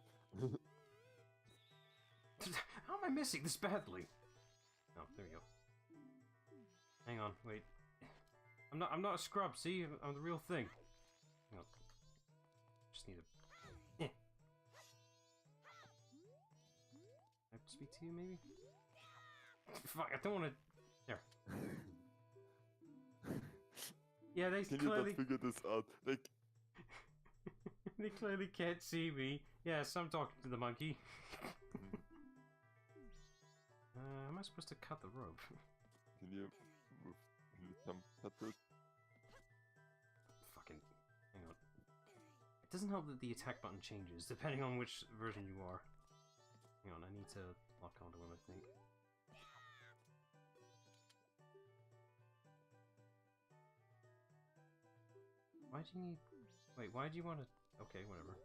How am I missing this badly? Oh, there we go. Hang on, wait. I'm not a scrub, see? I'm the real thing. Hang on. Just need a... Can I speak to you, maybe? Fuck, I don't want to... There. Yeah, they Can clearly... you not figure this out? Like... They clearly can't see me. Yes, I'm talking to the monkey. How am I supposed to cut the rope? Can you move? Can you cut it? Fucking... Hang on. It doesn't help that the attack button changes, depending on which version you are. Hang on, I need to lock onto him, I think. Why do you need... Wait, why do you want to... Okay, whatever.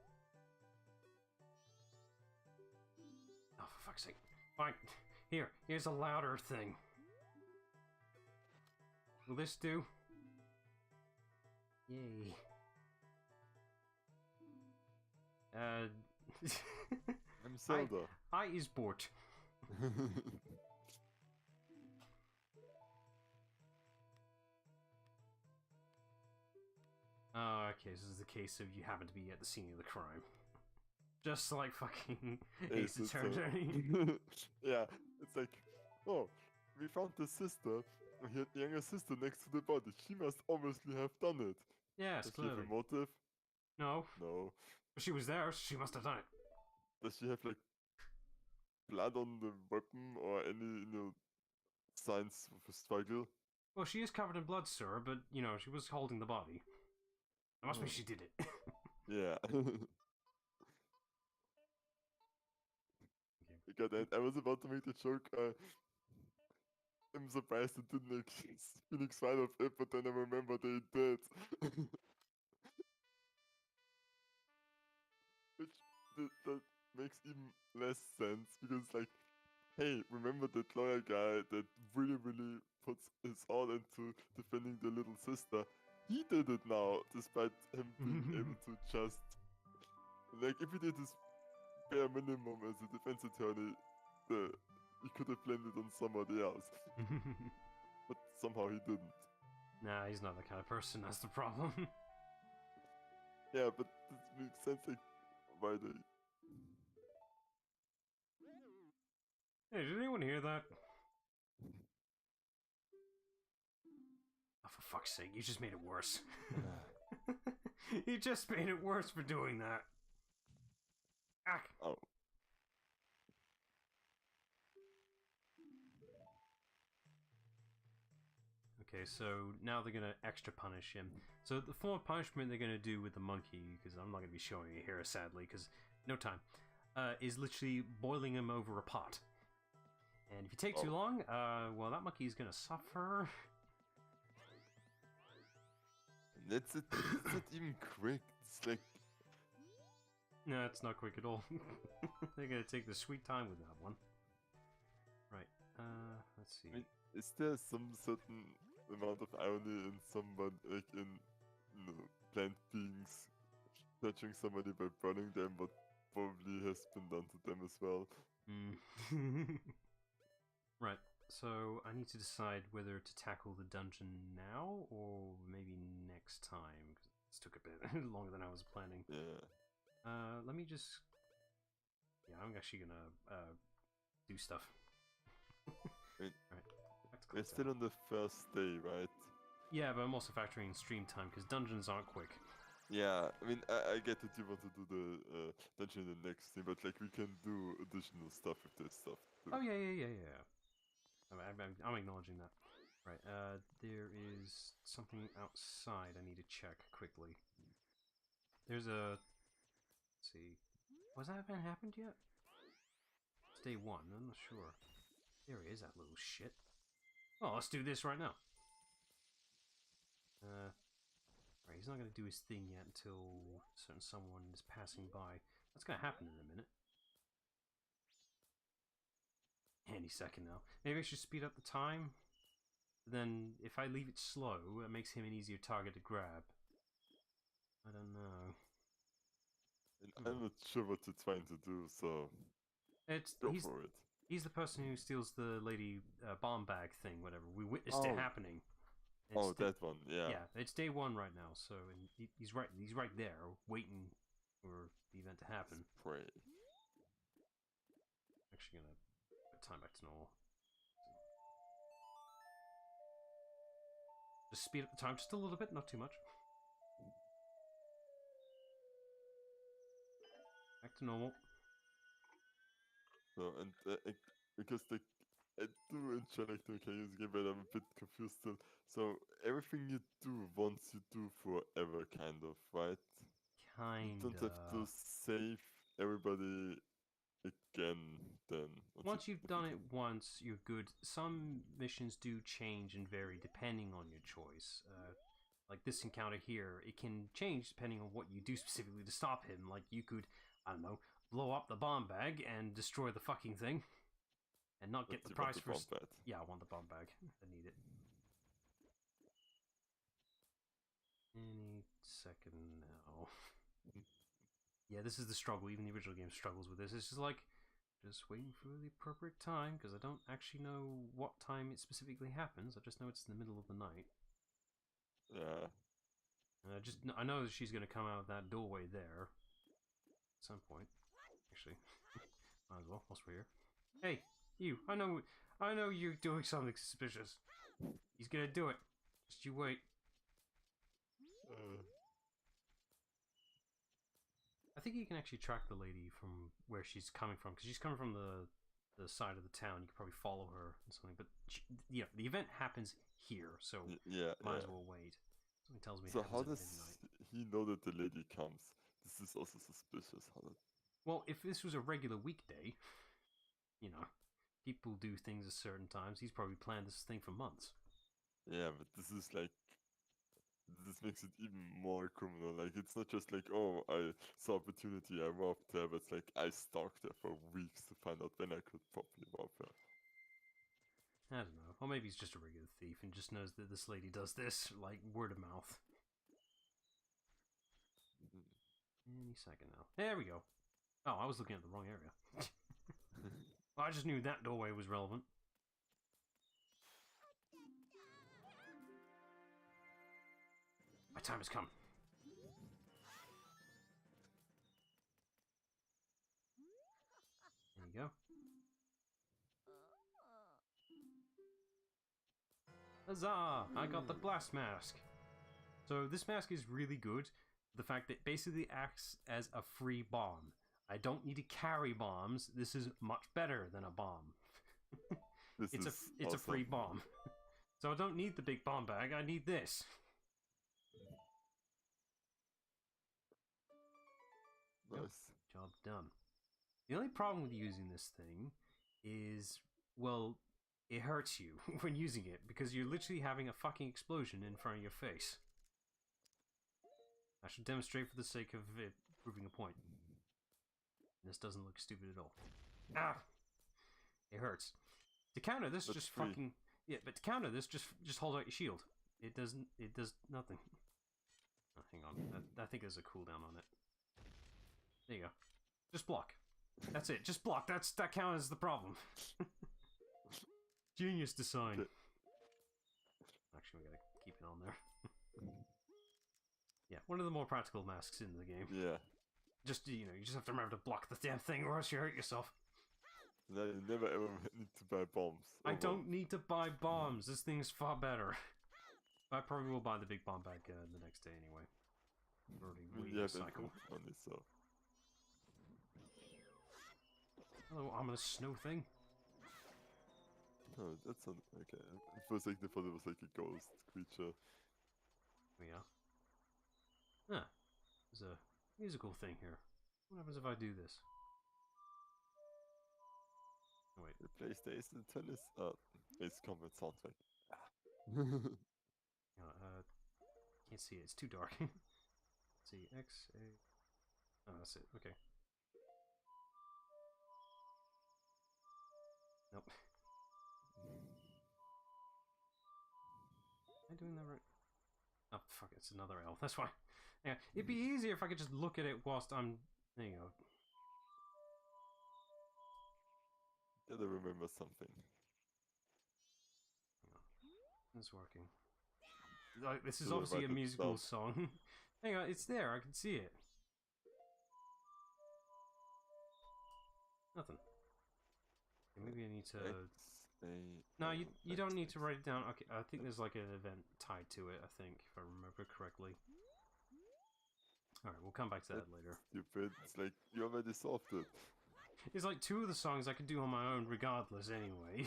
Oh, for fuck's sake. Fine. Here's a louder thing. Will this do? Yay. I'm Zelda. I is bored. Oh, okay, this is the case of you happen to be at the scene of the crime. Just like fucking Ace Ace Attorney. Attorney. Yeah, it's like, oh, we found the sister. He had the younger sister next to the body. She must obviously have done it. Yes, Does she have a clearly. motive? No, No. but she was there, so she must have done it. Does she have like blood on the weapon or any, signs of a struggle? Well, she is covered in blood, sir, but, she was holding the body. That must mean Oh. she did it. Yeah. Okay. God, I was about to make the joke. I'm surprised it didn't exist. Phoenix Fight of it, but then I remember they did. Which that makes even less sense because, like, hey, remember that lawyer guy that really, really puts his all into defending the little sister? He did it now, despite him being able to just. Like, if he did his bare minimum as a defense attorney, he could have blamed it on somebody else. But somehow he didn't. Nah, he's not that kind of person, that's the problem. Yeah, but this makes sense, like, why they. Hey, did anyone hear that? Oh, for fuck's sake, you just made it worse. You just made it worse for doing that. Ah. Oh. Okay, so now they're gonna extra punish him. So the form of punishment they're gonna do with the monkey, because I'm not gonna be showing it here, sadly, because no time, is literally boiling him over a pot. And if you take too long, well, that monkey is gonna suffer. It's not even quick. It's like. No, it's not quick at all. They're gonna take the sweet time with that one. Right, let's see. I mean, is there some certain amount of irony in someone, like in, plant beings touching somebody by burning them, but probably has been done to them as well? Right, so I need to decide whether to tackle the dungeon now or maybe next time, because this took a bit longer than I was planning. Yeah. Let me just... Yeah, I'm actually gonna do stuff. Wait, Alright, we're still on the first day, right? Yeah, but I'm also factoring in stream time, because dungeons aren't quick. Yeah, I mean, I get that you want to do the dungeon in the next thing, but like we can do additional stuff if there's stuff to do. Oh, yeah. I'm acknowledging that. Right, there is something outside I need to check quickly. There's a... Let's see. Was that event happened yet? It's day 1, I'm not sure. There he is, that little shit. Well, let's do this right now. Right, he's not going to do his thing yet until someone is passing by. That's going to happen in a minute. Any second now. Maybe I should speed up the time. Then, if I leave it slow, it makes him an easier target to grab. I don't know. And I'm not sure what you're trying to do, so go for it. He's the person who steals the lady bomb bag thing, whatever. We witnessed it happening. Oh, that one, yeah. Yeah, it's day 1 right now, so he's right there, waiting for the event to happen. Pray. Actually gonna put time back to normal. Just speed up the time just a little bit, not too much. Back to normal. So, and because I do enjoy like the mechanics game, but I'm a bit confused still. So everything you do once you do forever, kind of, right? Kinda. You don't have to save everybody again then. Once you've done it once, you're good. Some missions do change and vary depending on your choice. Like this encounter here, it can change depending on what you do specifically to stop him. Like you could, I don't know, blow up the bomb bag and destroy the fucking thing. And not get the prize for... Yeah, I want the bomb bag. I need it. Any second now. Yeah, this is the struggle. Even the original game struggles with this. It's just like, just waiting for the appropriate time, because I don't actually know what time it specifically happens. I just know it's in the middle of the night. Yeah. I know that she's going to come out of that doorway there at some point. Actually, might as well, whilst we're here. Hey, you! I know you're doing something suspicious. He's gonna do it. Just you wait. I think you can actually track the lady from where she's coming from, because she's coming from the side of the town. You could probably follow her and something. But yeah, the event happens here, so Yeah, might as well wait. Something tells me it So happens how at does midnight. he know that the lady comes? This is also suspicious. How does... Well, if this was a regular weekday, you know, people do things at certain times. He's probably planned this thing for months. Yeah, but this is like... This makes it even more criminal. Like, it's not just like, oh, I saw opportunity, I robbed her, but it's like, I stalked her for weeks to find out when I could properly rob her. I don't know. Or maybe he's just a regular thief and just knows that this lady does this, like, word of mouth. Any second now. There we go. Oh, I was looking at the wrong area. I just knew that doorway was relevant. My time has come. There you go. Huzzah! I got the blast mask. So this mask is really good. The fact that it basically acts as a free bomb. I don't need to carry bombs. This is much better than a bomb. It's a free bomb. So I don't need the big bomb bag. I need this. Nice. Job done. The only problem with using this thing is, well, it hurts you when using it because you're literally having a fucking explosion in front of your face. I should demonstrate for the sake of it proving a point. This doesn't look stupid at all. Ah! It hurts. To counter this, That's just free. fucking... Yeah, but to counter this, just hold out your shield. It does nothing. Oh, hang on. I think there's a cooldown on it. There you go. Just block. That's it. Just block. That counters the problem. Genius design. Okay. Actually, we gotta keep it on there. Yeah, one of the more practical masks in the game. Yeah. Just, you know, you just have to remember to block the damn thing or else you hurt yourself. Now you never ever need to buy bombs. I don't need to buy bombs. This thing's far better. I probably will buy the big bomb bag the next day anyway. I'm already waiting a cycle. Only so. Hello, ominous snow thing. No, that's not okay. For a second, I thought it was like a ghost creature. There we are. Ah, there's a musical thing here. What happens if I do this? Oh, wait. Replace the Ace in Tennis. Ace Combat soundtrack. Can't see it. It's too dark. Let's see, X, A. Oh, that's it. Okay. Nope. Am I doing that right? Oh, fuck, it's another L. That's fine. Yeah, it'd be easier if I could just look at it whilst I'm... There you go. Gotta remember something. Hang on. It's working. Like, this is Should I obviously write a it musical down? song. Hang on, it's there. I can see it. Nothing. Okay, maybe I need to... X, A, No, O, you don't X, need to X. write it down. Okay, I think there's like an event tied to it, I think, if I remember correctly. Alright, we'll come back to that later. Stupid. It's like, you already solved it. It's like two of the songs I could do on my own regardless anyway.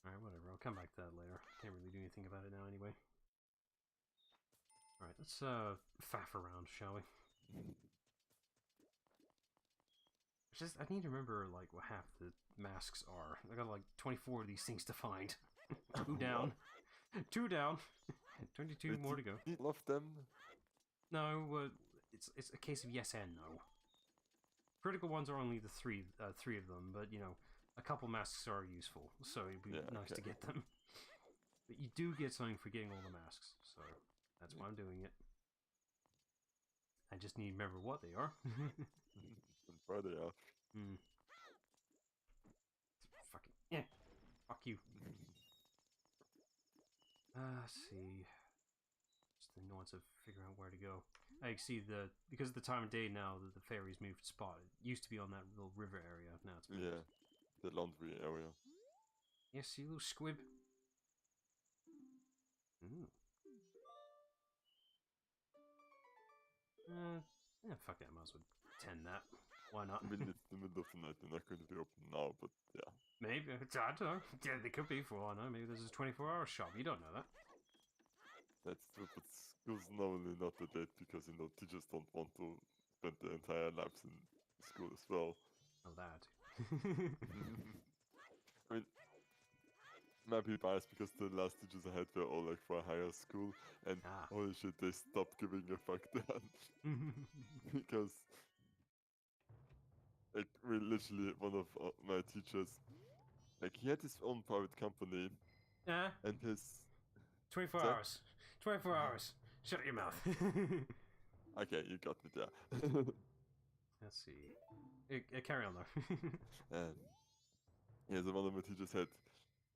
Alright, whatever. I'll come back to that later. Can't really do anything about it now anyway. Alright, let's faff around, shall we? I need to remember like what half the masks are. I got like 24 of these things to find. 2 down. 2 down. 22 Wait, more to go. you love them? No, it's a case of yes and no. Critical ones are only the three of them, but you know, a couple masks are useful, so it'd be nice to get them. But you do get something for getting all the masks, so that's why I'm doing it. I just need to remember what they are. And where they are. Fucking yeah. Fuck you. Let's see. Just the nuance of figuring out where to go. I see because of the time of day now that the ferry's moved spot. It used to be on that little river area. Now it's moved. Yeah, the laundry area. Yeah, see, little squib. Ooh. Yeah, fuck it, I might as well tend that. Why not? I mean, it's the middle of the night, they're not going to be open now, but yeah. Maybe, I don't know. Yeah, they could be for all I know. Maybe there's a 24-hour shop. You don't know that. That's true, but school's normally not that late because, teachers don't want to spend their entire lives in school as well. Oh, that. I mean, might be biased because the last teachers I had were all like for higher school, and holy shit, they stopped giving a fuck then. Because, like, literally one of my teachers, like, he had his own private company, Yeah. and his... 24 hours. 24 hours. Shut your mouth. Okay, you got me there. Let's see. Carry on though. Yeah, so one of my teachers had,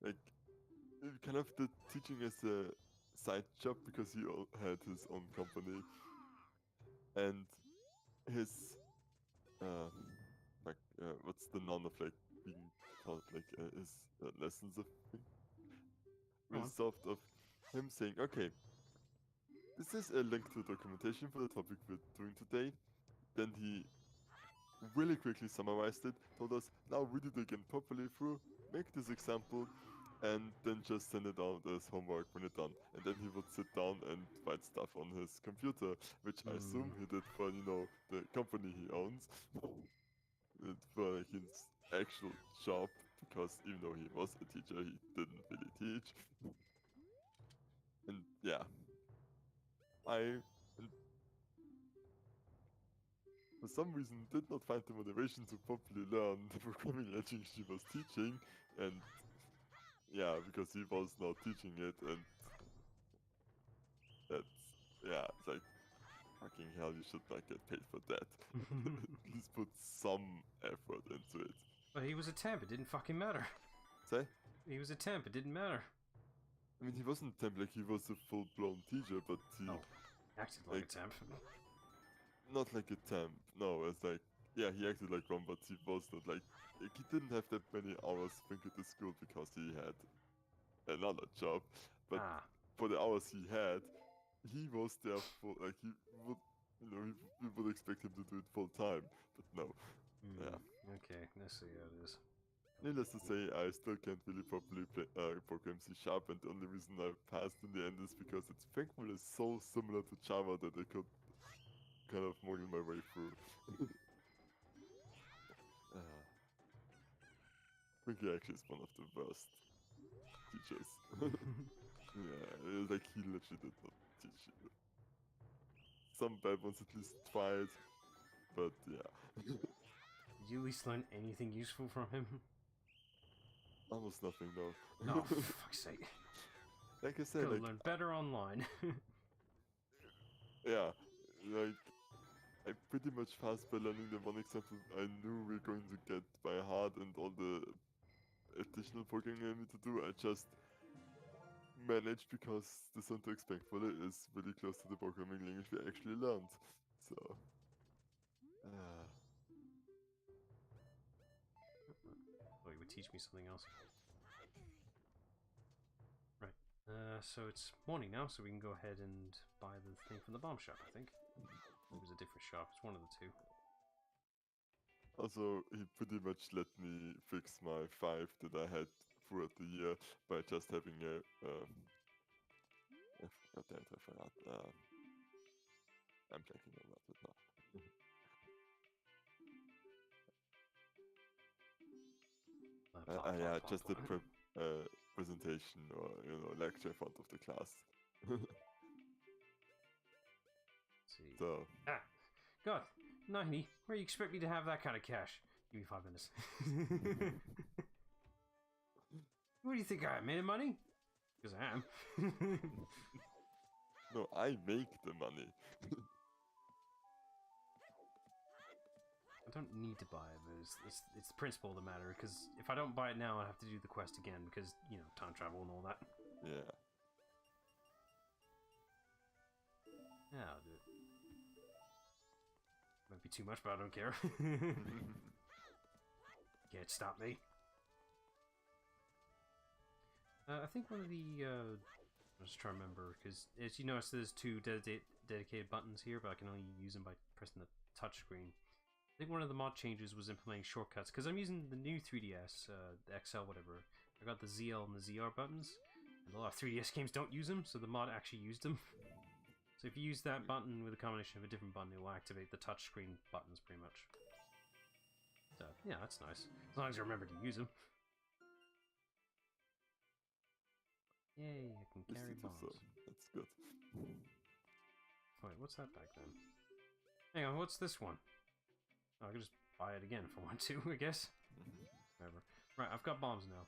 like, kind of the teaching as a side job because he had his own company, and his what's the none of like being taught, like his lessons of result of him saying, okay, this is a link to documentation for the topic we're doing today. Then he really quickly summarized it, told us, now read it again properly through, make this example, and then just send it out as homework when you're done. And then he would sit down and write stuff on his computer, which I assume he did for, the company he owns. For like, his actual job, because even though he was a teacher, he didn't really teach. And yeah, for some reason did not find the motivation to properly learn the programming language she was teaching, and yeah, because he was not teaching it, and it's like, fucking hell, you should not get paid for that. At least put some effort into it. But he was a temp, it didn't fucking matter. Say? He was a temp, it didn't matter. I mean, he wasn't a temp, like, he was a full-blown teacher, but he... Oh, acted like a temp. Not like a temp, no, it's like, yeah, he acted like one, but he was not like he didn't have that many hours spent at the school because he had another job, but for the hours he had, he was there for, like, he would, we would expect him to do it full time, but no. Yeah. Okay, let's see how it is. Needless to say, I still can't really properly program C#, and the only reason I passed in the end is because its thankfully is so similar to Java that I could kind of moggle my way through. I think he actually is one of the worst teachers. Yeah, like, he literally did not teach you. Some bad ones at least tried, but yeah. Did you at least learn anything useful from him? Almost nothing, though. No, for fuck's sake. Like I said, could learn better online. Yeah, like, I pretty much passed by learning the one example I knew we were going to get by heart, and all the additional programming I need to do, I just managed because the syntax thankfully is really close to the programming language we actually learned. So, Oh, you would teach me something else. Right. So it's morning now, so we can go ahead and buy the thing from the bomb shop, I think. It was a different shop, it's one of the two. Also, he pretty much let me fix my 5 that I had throughout the year by just having a, God damn it, I forgot. I'm checking on that now. Yeah, just a presentation or, lecture in front of the class. See. So. God, 90, where do you expect me to have that kind of cash? Give me 5 minutes. What do you think I am, made of money? Because I am. No, I make the money. I don't need to buy it, but it's the principle of the matter, because if I don't buy it now, I have to do the quest again, because, time travel and all that. Yeah. Yeah, I'll do it. might be too much, but I don't care. Can't stop me. I think one of the... I'm just trying to remember, because as you notice, there's two dedicated buttons here, but I can only use them by pressing the touchscreen. I think one of the mod changes was implementing shortcuts, because I'm using the new 3DS, the XL, whatever. I got the ZL and the ZR buttons, and a lot of 3DS games don't use them, so the mod actually used them. So if you use that button with a combination of a different button, it will activate the touchscreen buttons, pretty much. So, yeah, that's nice. As long as you remember to use them. Yay, I can carry bombs. That's good. Wait, what's that back then? Hang on, what's this one? Oh, I can just buy it again if I want to, I guess. Whatever. Right, I've got bombs now.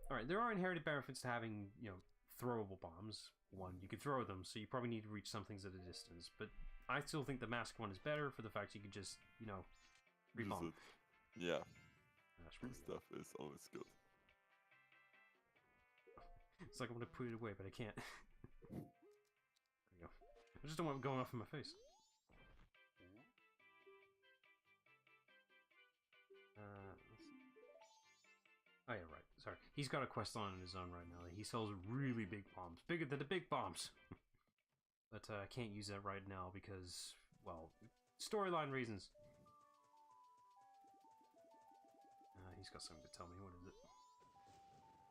Alright, there are inherited benefits to having, you know, throwable bombs. One, you can throw them, so you probably need to reach some things at a distance. But I still think the mask one is better for the fact you can just, you know, re-bomb. Yeah. That's Free really stuff is always good. It's like I want to put it away, but I can't. There we go. I just don't want it going off in my face. Oh yeah, right. Sorry. He's got a quest on his own right now. He sells really big bombs. Bigger than the big bombs! But I can't use that right now because, well, storyline reasons. He's got something to tell me. What is it?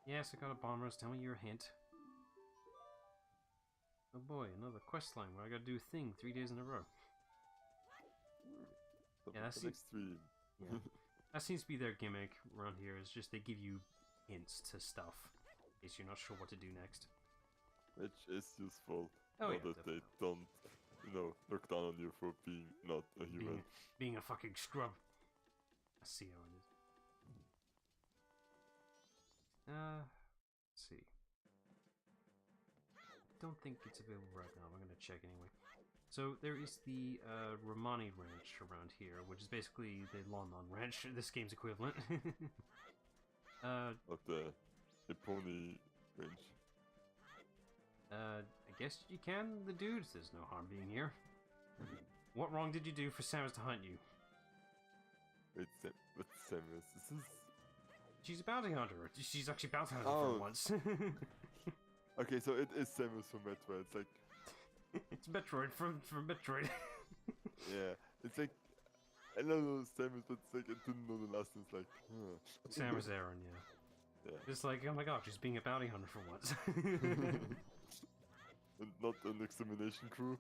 Yes, I got a bomb rush. Tell me your hint. Oh boy, another quest line where I gotta do a thing 3 days in a row. Yeah, that's extreme. Yeah. That seems to be their gimmick around here, is just they give you hints to stuff in case you're not sure what to do next. Which is useful. Oh, so yeah, that they don't, you know, look down on you for being not a human. Being a fucking scrub. I see how it is. Let's see. Don't think it's available right now. I'm gonna check anyway. So there is the Romani Ranch around here, which is basically the Lon Lon Ranch, this game's equivalent. Of the pony range. I guess you can, the dudes. There's no harm being here. What wrong did you do for Samus to hunt you? Wait, but Samus, this is... She's a bounty hunter. She's actually bounty hunting for once. Okay, so it is Samus from Metroid. It's like... It's Metroid from Metroid. Yeah, it's like... I don't know Samus, but it's like I didn't know the last name. It's like... Samus Aran, yeah. It's like, oh my god, she's being a bounty hunter for once. And not an extermination crew.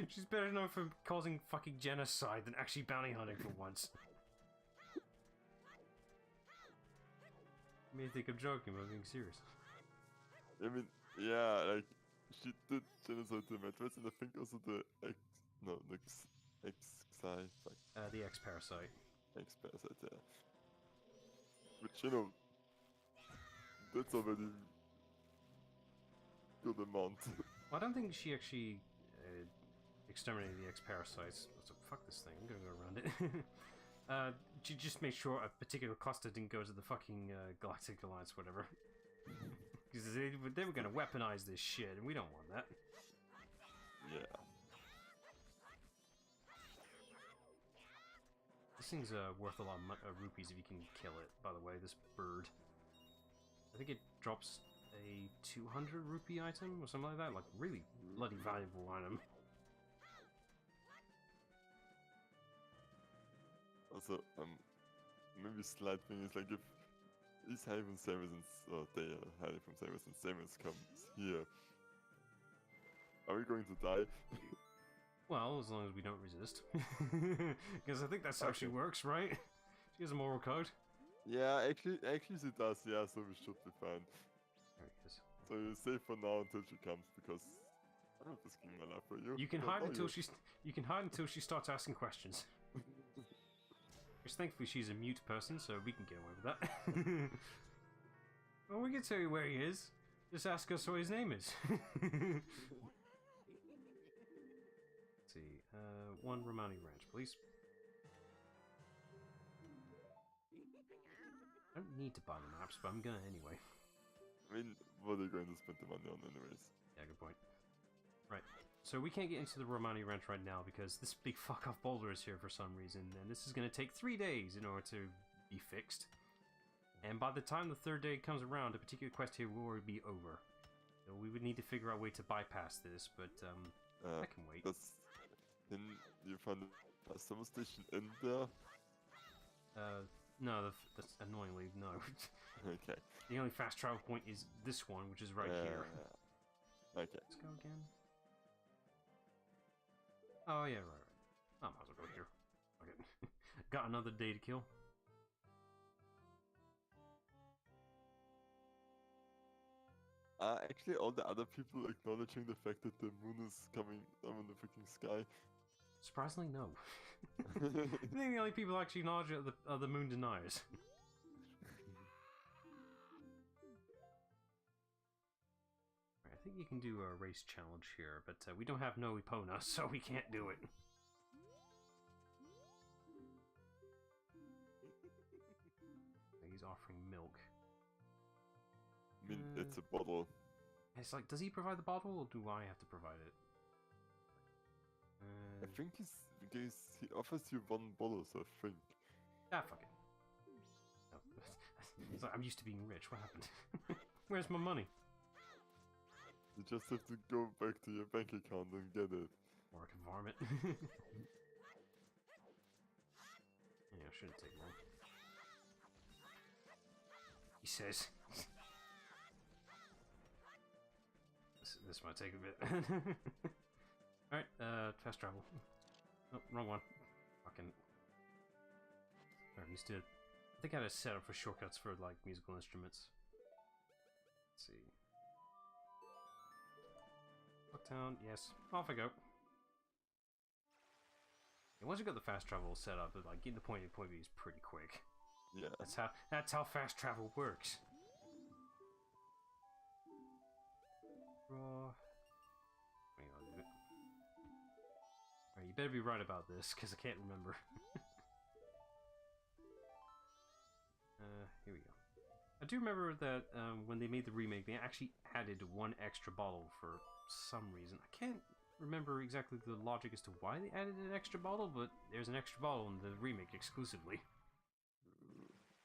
She's better known for causing fucking genocide than actually bounty hunting for once. You may think I'm joking, but I'm being serious. I mean, yeah, like, she did genocide to Metroids, and I think also the the X-Parasite. X-Parasite, yeah. Which, you know, that's already good amount. Well, I don't think she actually exterminated the X-Parasites. So, fuck this thing, I'm gonna go around it. She just made sure a particular cluster didn't go to the fucking Galactic Alliance, whatever. Because they were gonna weaponize this shit, and we don't want that. Yeah. This thing's worth a lot of rupees if you can kill it, by the way, this bird. I think it drops a 200 rupee item or something like that, like really bloody valuable item. Also, maybe slight thing is like if he's hiding from Samus or they are hiding from Samus and Samus comes here, are we going to die? Well, as long as we don't resist. Because I think that's how she works, right? She has a moral code. Yeah, actually she does, yeah, so we should be fine. There he is. So you're safe for now until she comes, because I'm not risking my life for you. You can hide until she starts asking questions. Because thankfully she's a mute person, so we can get away with that. Well, we can tell you where he is. Just ask us what his name is. Let's see. One Romani Ranch, please. I don't need to buy the maps, but I'm gonna anyway. I mean, what are you going to spend the money on anyways? Yeah, good point. Right. So we can't get into the Romani Ranch right now because this big fuck-off boulder is here for some reason, and this is going to take 3 days in order to be fixed. And by the time the 3rd day comes around, a particular quest here will already be over. So we would need to figure out a way to bypass this, but that can wait. Can you find a summer station in there? No, that's annoyingly, no. Okay. The only fast travel point is this one, which is right here. Okay. Let's go again. Oh, yeah, right. I might as well go here. Okay. Got another day to kill. Actually, all the other people acknowledging the fact that the moon is coming up in the freaking sky. Surprisingly, no. I think the only people actually acknowledge it are the moon deniers. I think you can do a race challenge here, but we don't have no Epona, so we can't do it. He's offering milk. I mean, it's a bottle. It's like, does he provide the bottle, or do I have to provide it? I think he offers you 1 bottle, so I think. Ah, fuck it. No. It's like, I'm used to being rich, what happened? Where's my money? You just have to go back to your bank account and get it. Or I can farm it. Yeah, shouldn't take long. He says. This might take a bit. Alright, fast travel. Oh, wrong one. Fucking. Alright, needs to. I think I had a setup for shortcuts for, like, musical instruments. Let's see. Town, yes. Off I go. And once you got the fast travel set up, like getting the point A to point B is pretty quick. Yeah. That's how fast travel works. Draw. Alright, you better be right about this, because I can't remember. Here we go. I do remember that when they made the remake, they actually added 1 extra bottle for some reason. I can't remember exactly the logic as to why they added an extra bottle, but there's an extra bottle in the remake exclusively.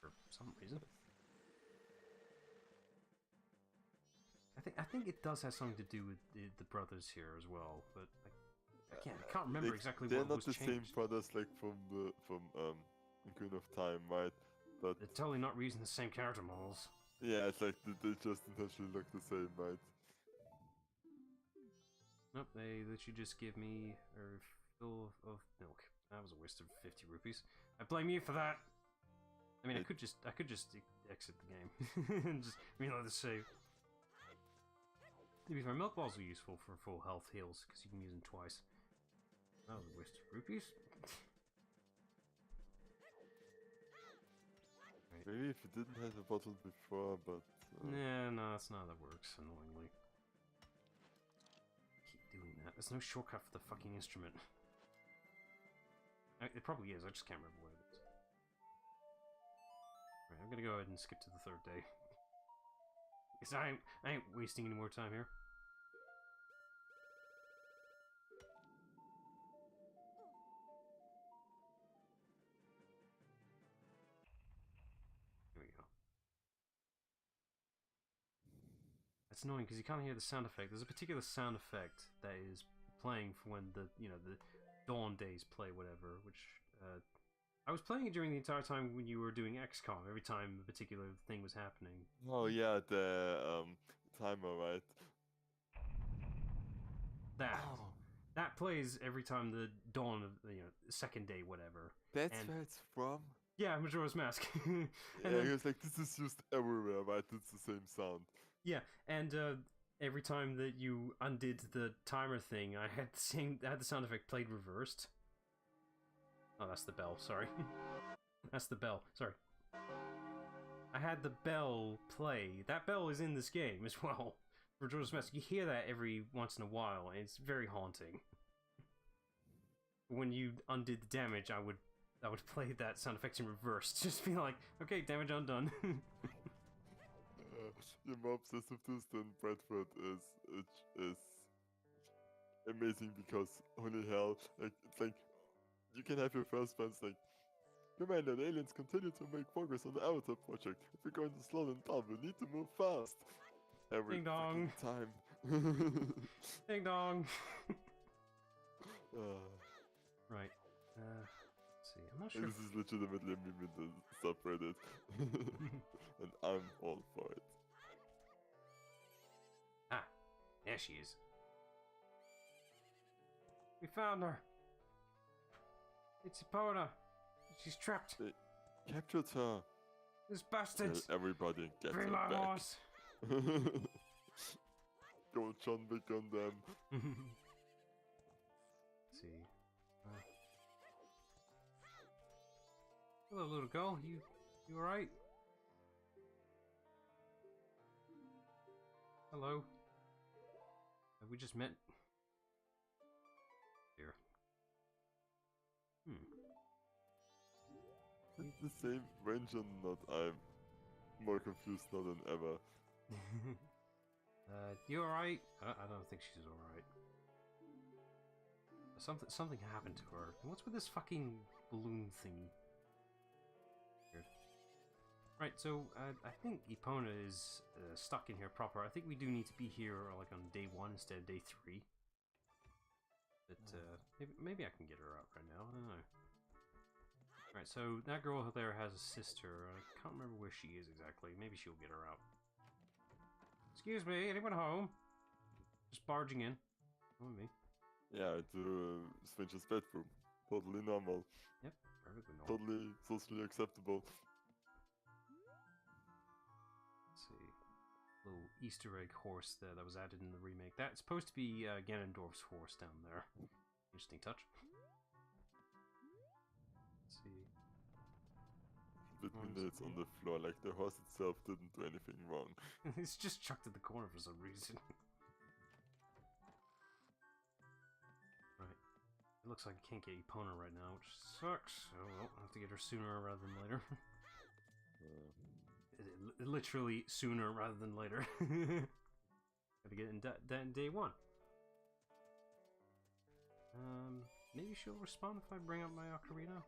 For some reason. I think it does have something to do with the brothers here as well, but I can't remember exactly what was changed. They're not the same brothers like from Queen of Time, right? But they're totally not reusing the same character models. Yeah, it's like they just intentionally look the same, right? Nope, they literally just give me a refill of milk. That was a waste of 50 rupees. I blame you for that. I mean, I could just exit the game and just reload the save. To be fair, milk balls are useful for full health heals because you can use them twice. That was a waste of rupees. Maybe if you didn't have a bottle before, but nah, no, that's not how that works. Annoyingly. Keep doing that. There's no shortcut for the fucking instrument. It probably is. I just can't remember what it is. Right, I'm gonna go ahead and skip to the 3rd day. Because I ain't wasting any more time here. Here we go. That's annoying because you can't hear the sound effect. There's a particular sound effect that is playing for when the dawn days play, whatever, which I was playing it during the entire time when you were doing XCOM, every time a particular thing was happening. Oh yeah, the timer, right? That plays every time the dawn of the 2nd day, whatever. That's where it's from? Yeah, Majora's Mask. Yeah, he was like, this is used everywhere, right? It's the same sound. Yeah, and every time that you undid the timer thing, I had the sound effect played reversed. Oh, that's the bell, sorry. That's the bell, sorry. I had the bell play. That bell is in this game as well. For Majora's Mask, you hear that every once in a while, and it's very haunting. When you undid the damage, I would play that sound effect in reverse. Just be like, okay, damage undone. You're more obsessed with this than Bradford is amazing because holy hell, like it's like you can have your first ones like Commander, the aliens continue to make progress on the Avatar project. If we're going to slow them down, we need to move fast. Every Ding dong. fucking time. Ding dong. uh, Right. Let's see. I'm not sure. this is legitimately a meme in the subreddit. And I'm all for it. Ah, there she is. We found her. It's Epona. She's trapped. They captured her. This Tell bastard. everybody, get Free her my back. horse. Go John Wick on them. Let's see. Hello, little girl. You alright? Hello. Have we just met? Here. It's the same Ranger not. I'm more confused now than ever. You alright? I don't think she's alright. Something happened to her. And what's with this fucking balloon thingy? Weird. Right, so I think Epona is stuck in here proper. I think we do need to be here like on day 1 instead of day 3. But maybe I can get her out right now. I don't know. Alright, so that girl there has a sister. I can't remember where she is exactly. Maybe she'll get her out. Excuse me, anyone home? Just barging in. Oh, me. Yeah, to Stranger's bedroom. Totally normal. Yep, perfectly normal. Totally socially acceptable. Let's see. Little Easter egg horse there that was added in the remake. That's supposed to be Ganondorf's horse down there. Interesting touch. Let's see. Between it's on the floor, like the horse itself didn't do anything wrong. It's just chucked in the corner for some reason. Right. It looks like I can't get Epona right now, which sucks. Oh well, I'll have to get her sooner rather than later. Literally sooner rather than later. Gotta get it in day 1. Maybe she'll respond if I bring up my ocarina.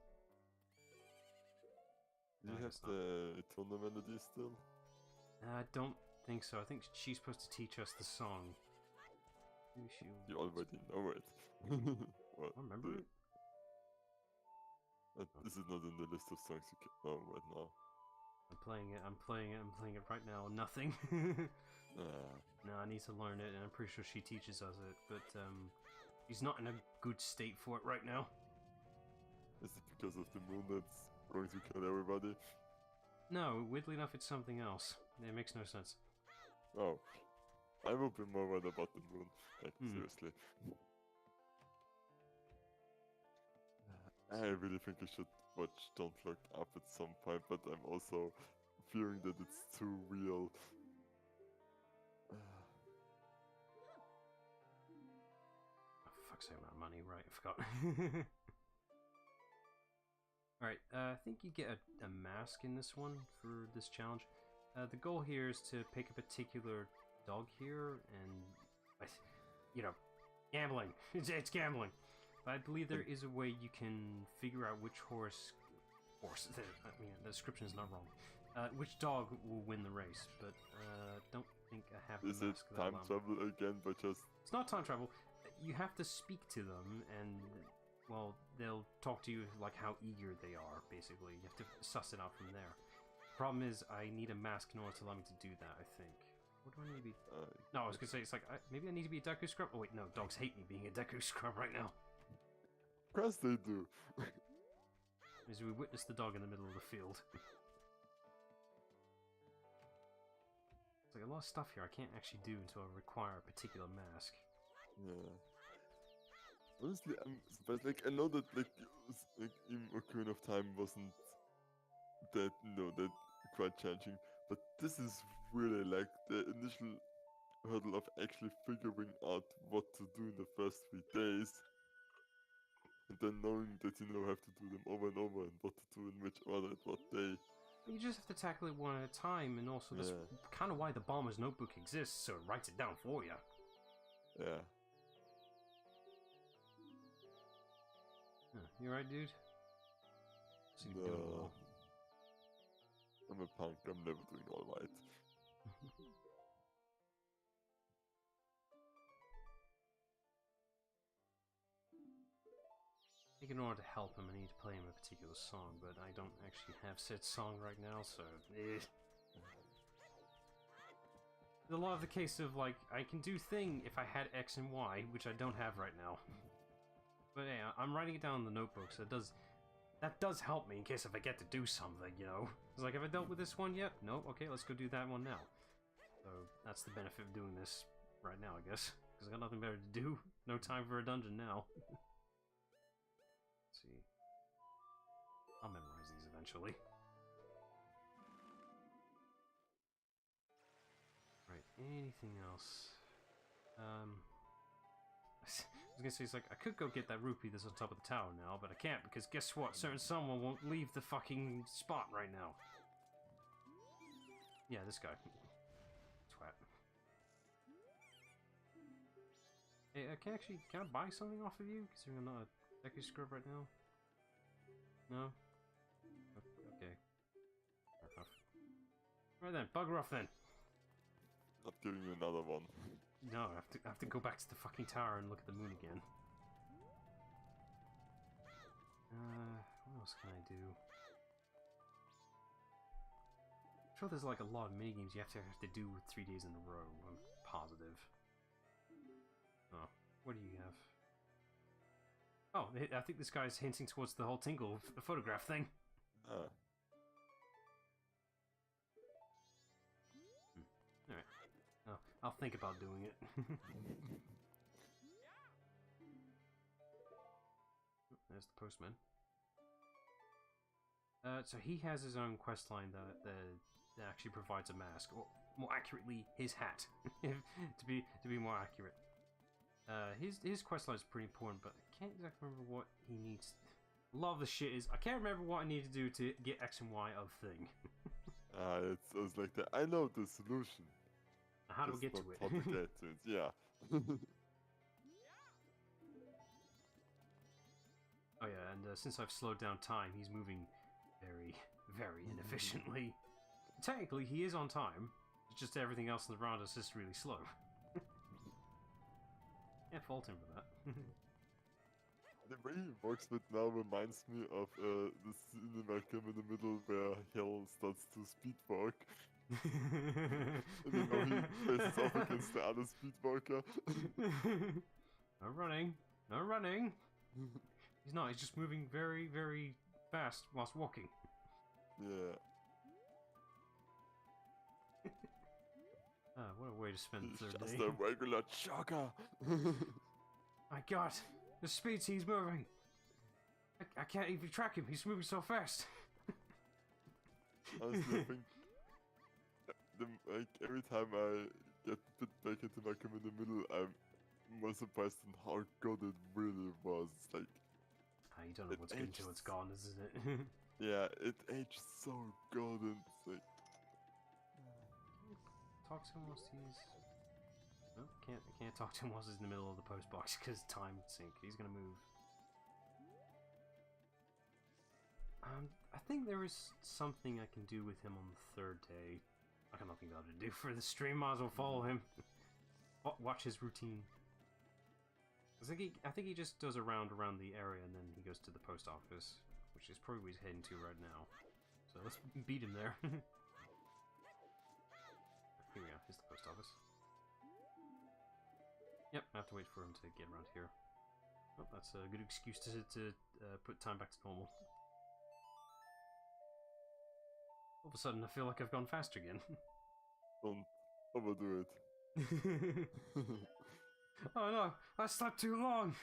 Do you have the Eternal melody still? I don't think so. I think she's supposed to teach us the song. Maybe she'll... You already know it. Well, I remember it. This is not in the list of songs you can know right now. I'm playing it right now. Nothing. No, I need to learn it, and I'm pretty sure she teaches us it, but she's not in a good state for it right now. Is it because of the moon that's going to kill everybody? No, weirdly enough, it's something else. It makes no sense. Oh. I will be more worried about the moon. Like, seriously. I really think I should watch Don't Look Up at some point, but I'm also fearing that it's too real. Oh, fuck's sake, my money. Right, I forgot. Alright, I think you get a mask in this one for this challenge. The goal here is to pick a particular dog here, and, you know, gambling. It's gambling. But I believe there is a way you can figure out which horse, I mean, the description is not wrong, which dog will win the race, but don't think I have the Is it mask for that time one. travel again, but just... It's not time travel. You have to speak to them, and, well, they'll talk to you like how eager they are, basically. You have to suss it out from there. Problem is, I need a mask in order to allow me to do that, I think. What do I need to be? No, I was gonna say, it's like, maybe I need to be a Deku Scrub? Oh wait, no, dogs hate me being a Deku Scrub right now. Of course they do. As we witness the dog in the middle of the field. It's like a lot of stuff here I can't actually do until I require a particular mask. Yeah. Honestly, I'm surprised. Like, I know that, like in Ocarina of Time wasn't that, that quite challenging, but this is really, like, the initial hurdle of actually figuring out what to do in the first 3 days. And then knowing that you have to do them over and over, and what to do in which order at what day. You just have to tackle it one at a time, and also that's kind of why the Bomber's Notebook exists, so it writes it down for you. Yeah. Huh, you alright, dude? Seem to be doing well. I'm a punk, I'm never doing alright. I think in order to help him, I need to play him a particular song, but I don't actually have said song right now, so... There's a lot of the case of, like, I can do thing if I had X and Y, which I don't have right now. But hey, I'm writing it down in the notebook, so that does help me in case if I get to do something, you know? It's like, have I dealt with this one yet? No? Okay, let's go do that one now. So, that's the benefit of doing this right now, I guess. Because I got nothing better to do. No time for a dungeon now. Let's see. I'll memorize these eventually. Right, anything else? I was gonna say, it's like, I could go get that rupee that's on top of the tower now, but I can't because guess what? Certain someone won't leave the fucking spot right now. Yeah, this guy. Twat. Hey, can I buy something off of you? Considering I'm not a Deku scrub right now? No? Okay. Fair enough. Right then, bugger off then. Not giving you another one. No, I have to go back to the fucking tower and look at the moon again. What else can I do? I'm sure there's like a lot of minigames you have to do 3 days in a row. I'm positive. Oh, what do you have? Oh, I think this guy's hinting towards the whole Tingle photograph thing. Alright. Oh, I'll think about doing it. There's the postman. So he has his own quest line that actually provides a mask, or more accurately, his hat, to be more accurate. His quest line is pretty important, but I can't exactly remember what he needs. A lot of the shit is I can't remember what I need to do to get X and Y of thing. It's like that. I know the solution. How do we get to not it? How to get to it? Yeah. Oh yeah, and since I've slowed down time, he's moving very, very inefficiently. Technically, he is on time. It's just everything else around us is really slow. Can't fault him for that. The way he walks with now reminds me of the scene in Malcolm in the Middle where Hell starts to speedwalk. And then now he faces off against the other speedwalker. No running. No running. He's not. He's just moving very, very fast whilst walking. Yeah. What a way to spend the He's third just day. a regular jogger. My god, the speeds he's moving. I can't even track him. He's moving so fast. Honestly, I think like every time I get put back into Malcolm in the Middle, I'm more surprised in how good it really was. It's like You don't know what's good until it's gone, isn't it? yeah, it aged so good, and it's like Talk to him whilst he's... No, I can't talk to him whilst he's in the middle of the post box because time would sink. He's gonna move. I think there is something I can do with him on the third day. I got nothing better to do for the stream. Might as well follow him. Watch his routine. I think he just does a round around the area and then he goes to the post office, which is probably where he's heading to right now. So let's beat him there. Here we are. Here's the post office. Yep, I have to wait for him to get around here. Oh, that's a good excuse to put time back to normal. All of a sudden, I feel like I've gone faster again. don't overdo it. Oh no, I slept too long!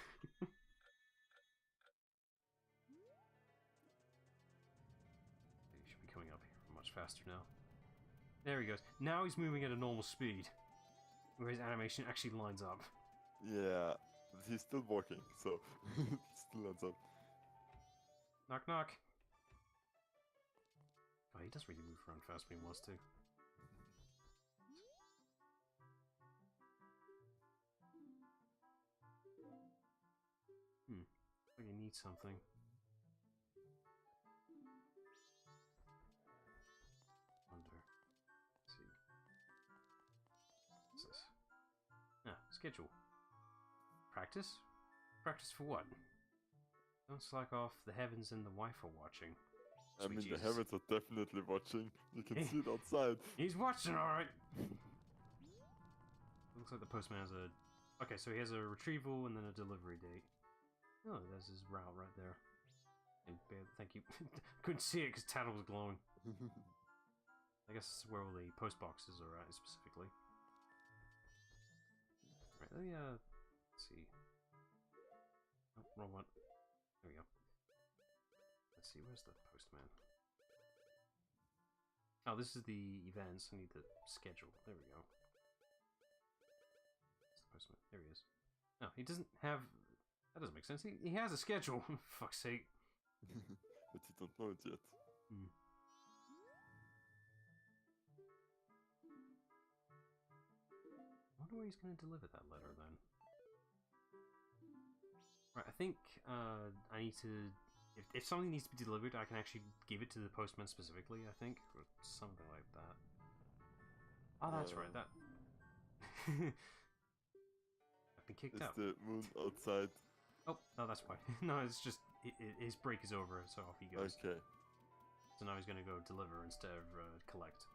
You should be coming up here much faster now. There he goes. Now he's moving at a normal speed, where his animation actually lines up. Yeah, but he's still walking, so it still ends up. Knock knock. Oh, he does really move around fast when he wants to. Like he need something. Wonder. Let's see. What's this? Ah, schedule. Practice? Practice for what? Don't slack off. The heavens and the wife are watching. I Sweet mean, Jesus. the heavens are definitely watching. You can see it outside. He's watching, alright! Looks like the postman has a... Okay, so he has a retrieval and then a delivery date. Oh, there's his route right there. And thank you. Couldn't see it because Tattle was glowing. I guess this is where all the post boxes are at, specifically. Right, let me, let's see. Oh, wrong one. There we go. Let's see, where's the postman? Oh, this is the events. I need the schedule. There we go. Where's the postman? There he is. No, he doesn't have... That doesn't make sense. He has a schedule. For fuck's sake. But you don't know it yet. Hmm. I wonder where he's going to deliver that letter then. Right, I think I need to... If something needs to be delivered, I can actually give it to the postman specifically, I think. Or something like that. Oh, that's right, that... I've been kicked out. Is the moon outside? Oh, no, that's why. No, it's just... his break is over, so off he goes. Okay. So now he's going to go deliver instead of collect.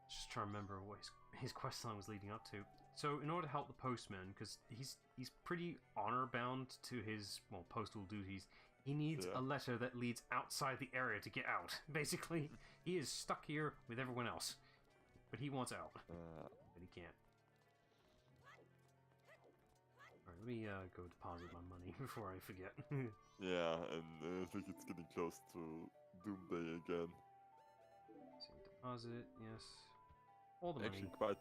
Just trying to remember what his quest line was leading up to. So in order to help the postman, because he's pretty honor bound to his postal duties, he needs a letter that leads outside the area to get out. Basically, he is stuck here with everyone else, but he wants out, but he can't. All right, let me go deposit my money before I forget. Yeah, and I think it's getting close to Doomday again. So deposit, yes, all the money. Actually, quite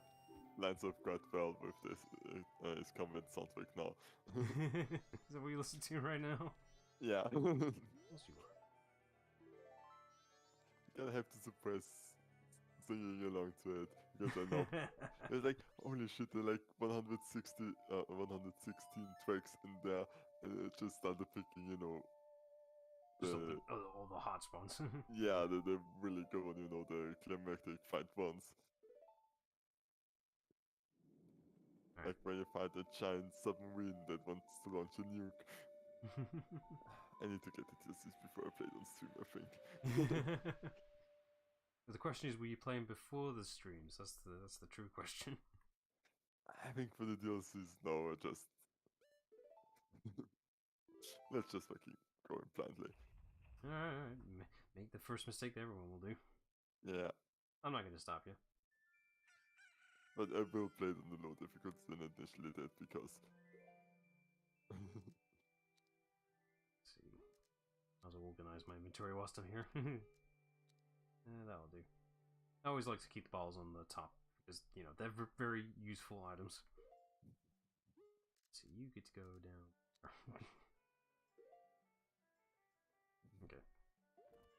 lines up quite well with this. His comment soundtrack now. Is that what you listen to right now? Yeah. Yes, you are. Gonna have to suppress singing along to it because I know there's like holy shit, there are like 116 tracks in there, and it just started picking, you know, all the hot spots. yeah, the really good one, you know, the climactic fight ones. Like when you fight a giant submarine that wants to launch a nuke. I need to get into this before I play it on stream, I think. The question is, were you playing before the streams? That's the true question. I think for the DLCs, no, I just... Let's just fucking go in blindly. Alright, make the first mistake that everyone will do. Yeah. I'm not going to stop you. But I will play it on the low difficulty than I initially did because... Let's see. I'll organize my inventory whilst I'm here. That'll do. I always like to keep the balls on the top because, you know, they're very useful items. So you get to go down. Okay.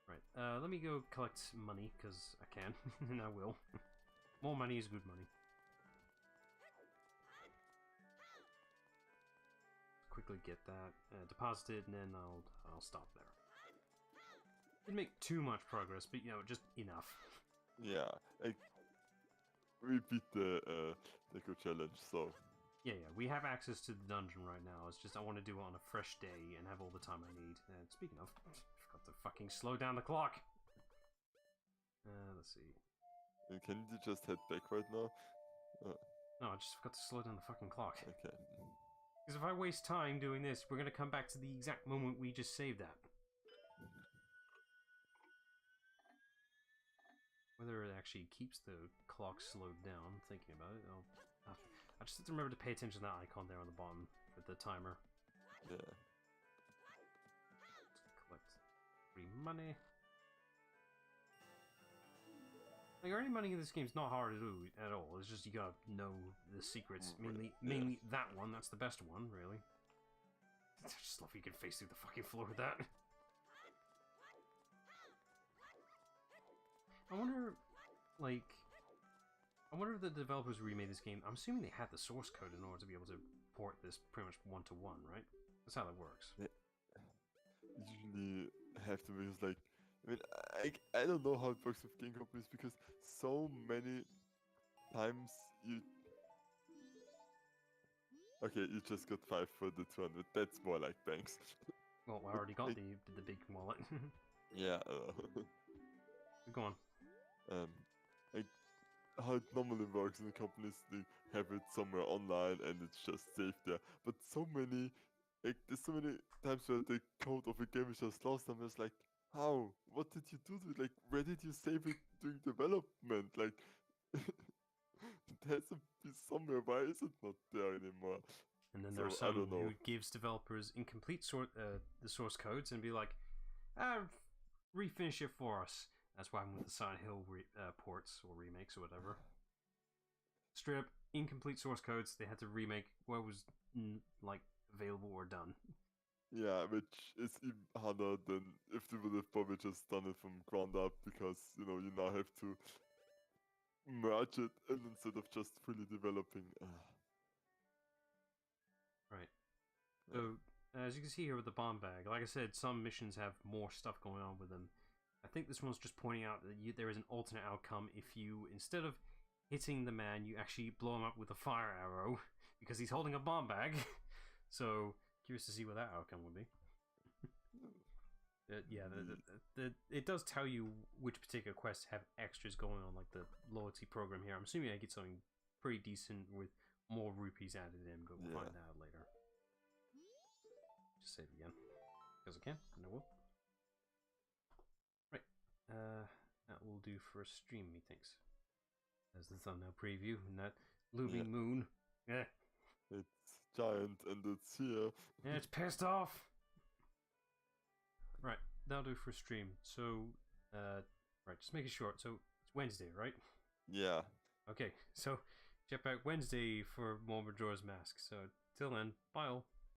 Right, let me go collect money because I can, and I will. More money is good money. Quickly get that deposited, and then I'll stop there. Didn't make too much progress, but you know, just enough. Yeah, we beat the Deco challenge, so... Yeah, we have access to the dungeon right now. It's just I want to do it on a fresh day and have all the time I need. And speaking of, I forgot to fucking slow down the clock. Let's see. Can you just head back right now? No, I just forgot to slow down the fucking clock. Okay. Because if I waste time doing this, we're going to come back to the exact moment we just saved at. Whether it actually keeps the clock slowed down, thinking about it, I just have to remember to pay attention to that icon there on the bottom for the timer. Yeah. Collect free money. Like, earning money in this game's not hard to do at all. It's just you gotta know the secrets. Mainly that one. That's the best one, really. I just love you can face through the fucking floor with that. I wonder, like... I wonder if the developers who remade this game, I'm assuming they had the source code in order to be able to port this pretty much one-to-one, right? That's how that works. Usually have to because like I mean I don't know how it works with game companies because so many times you just got 5 for the 200. That's more like banks. Well, I already got the big wallet. Yeah. Go on. Like how it normally works in the companies, they have it somewhere online and it's just saved there. But so many, like there's so many times where the code of a game is just lost. I'm just like, how? What did you do to it? Like, where did you save it during development? Like, it has to be somewhere. Why is it not there anymore? And then So, there are I some don't know. who gives developers incomplete the source codes and be like, refinish it for us. That's why I'm with the Silent Hill ports or remakes or whatever. Straight up incomplete source codes. They had to remake what was like available or done. Yeah, which is even harder than if they would have probably just done it from ground up because you now have to merge it and instead of just fully developing. Right. So, as you can see here with the bomb bag, like I said, some missions have more stuff going on with them. I think this one's just pointing out that there is an alternate outcome if you, instead of hitting the man, you actually blow him up with a fire arrow because he's holding a bomb bag. So, curious to see what that outcome would be. It does tell you which particular quests have extras going on, like the loyalty program here. I'm assuming I get something pretty decent with more rupees added in, but we'll find out later. Just save again, because I can, and I will. Right, that will do for a stream, methinks. As the thumbnail preview, and that looming moon. Yeah. It's giant and it's here. Yeah, it's pissed off. Right, that'll do for a stream. So, right, just make it short. So, it's Wednesday, right? Yeah. Okay, so check back Wednesday for more Majora's Mask. So, till then, bye all.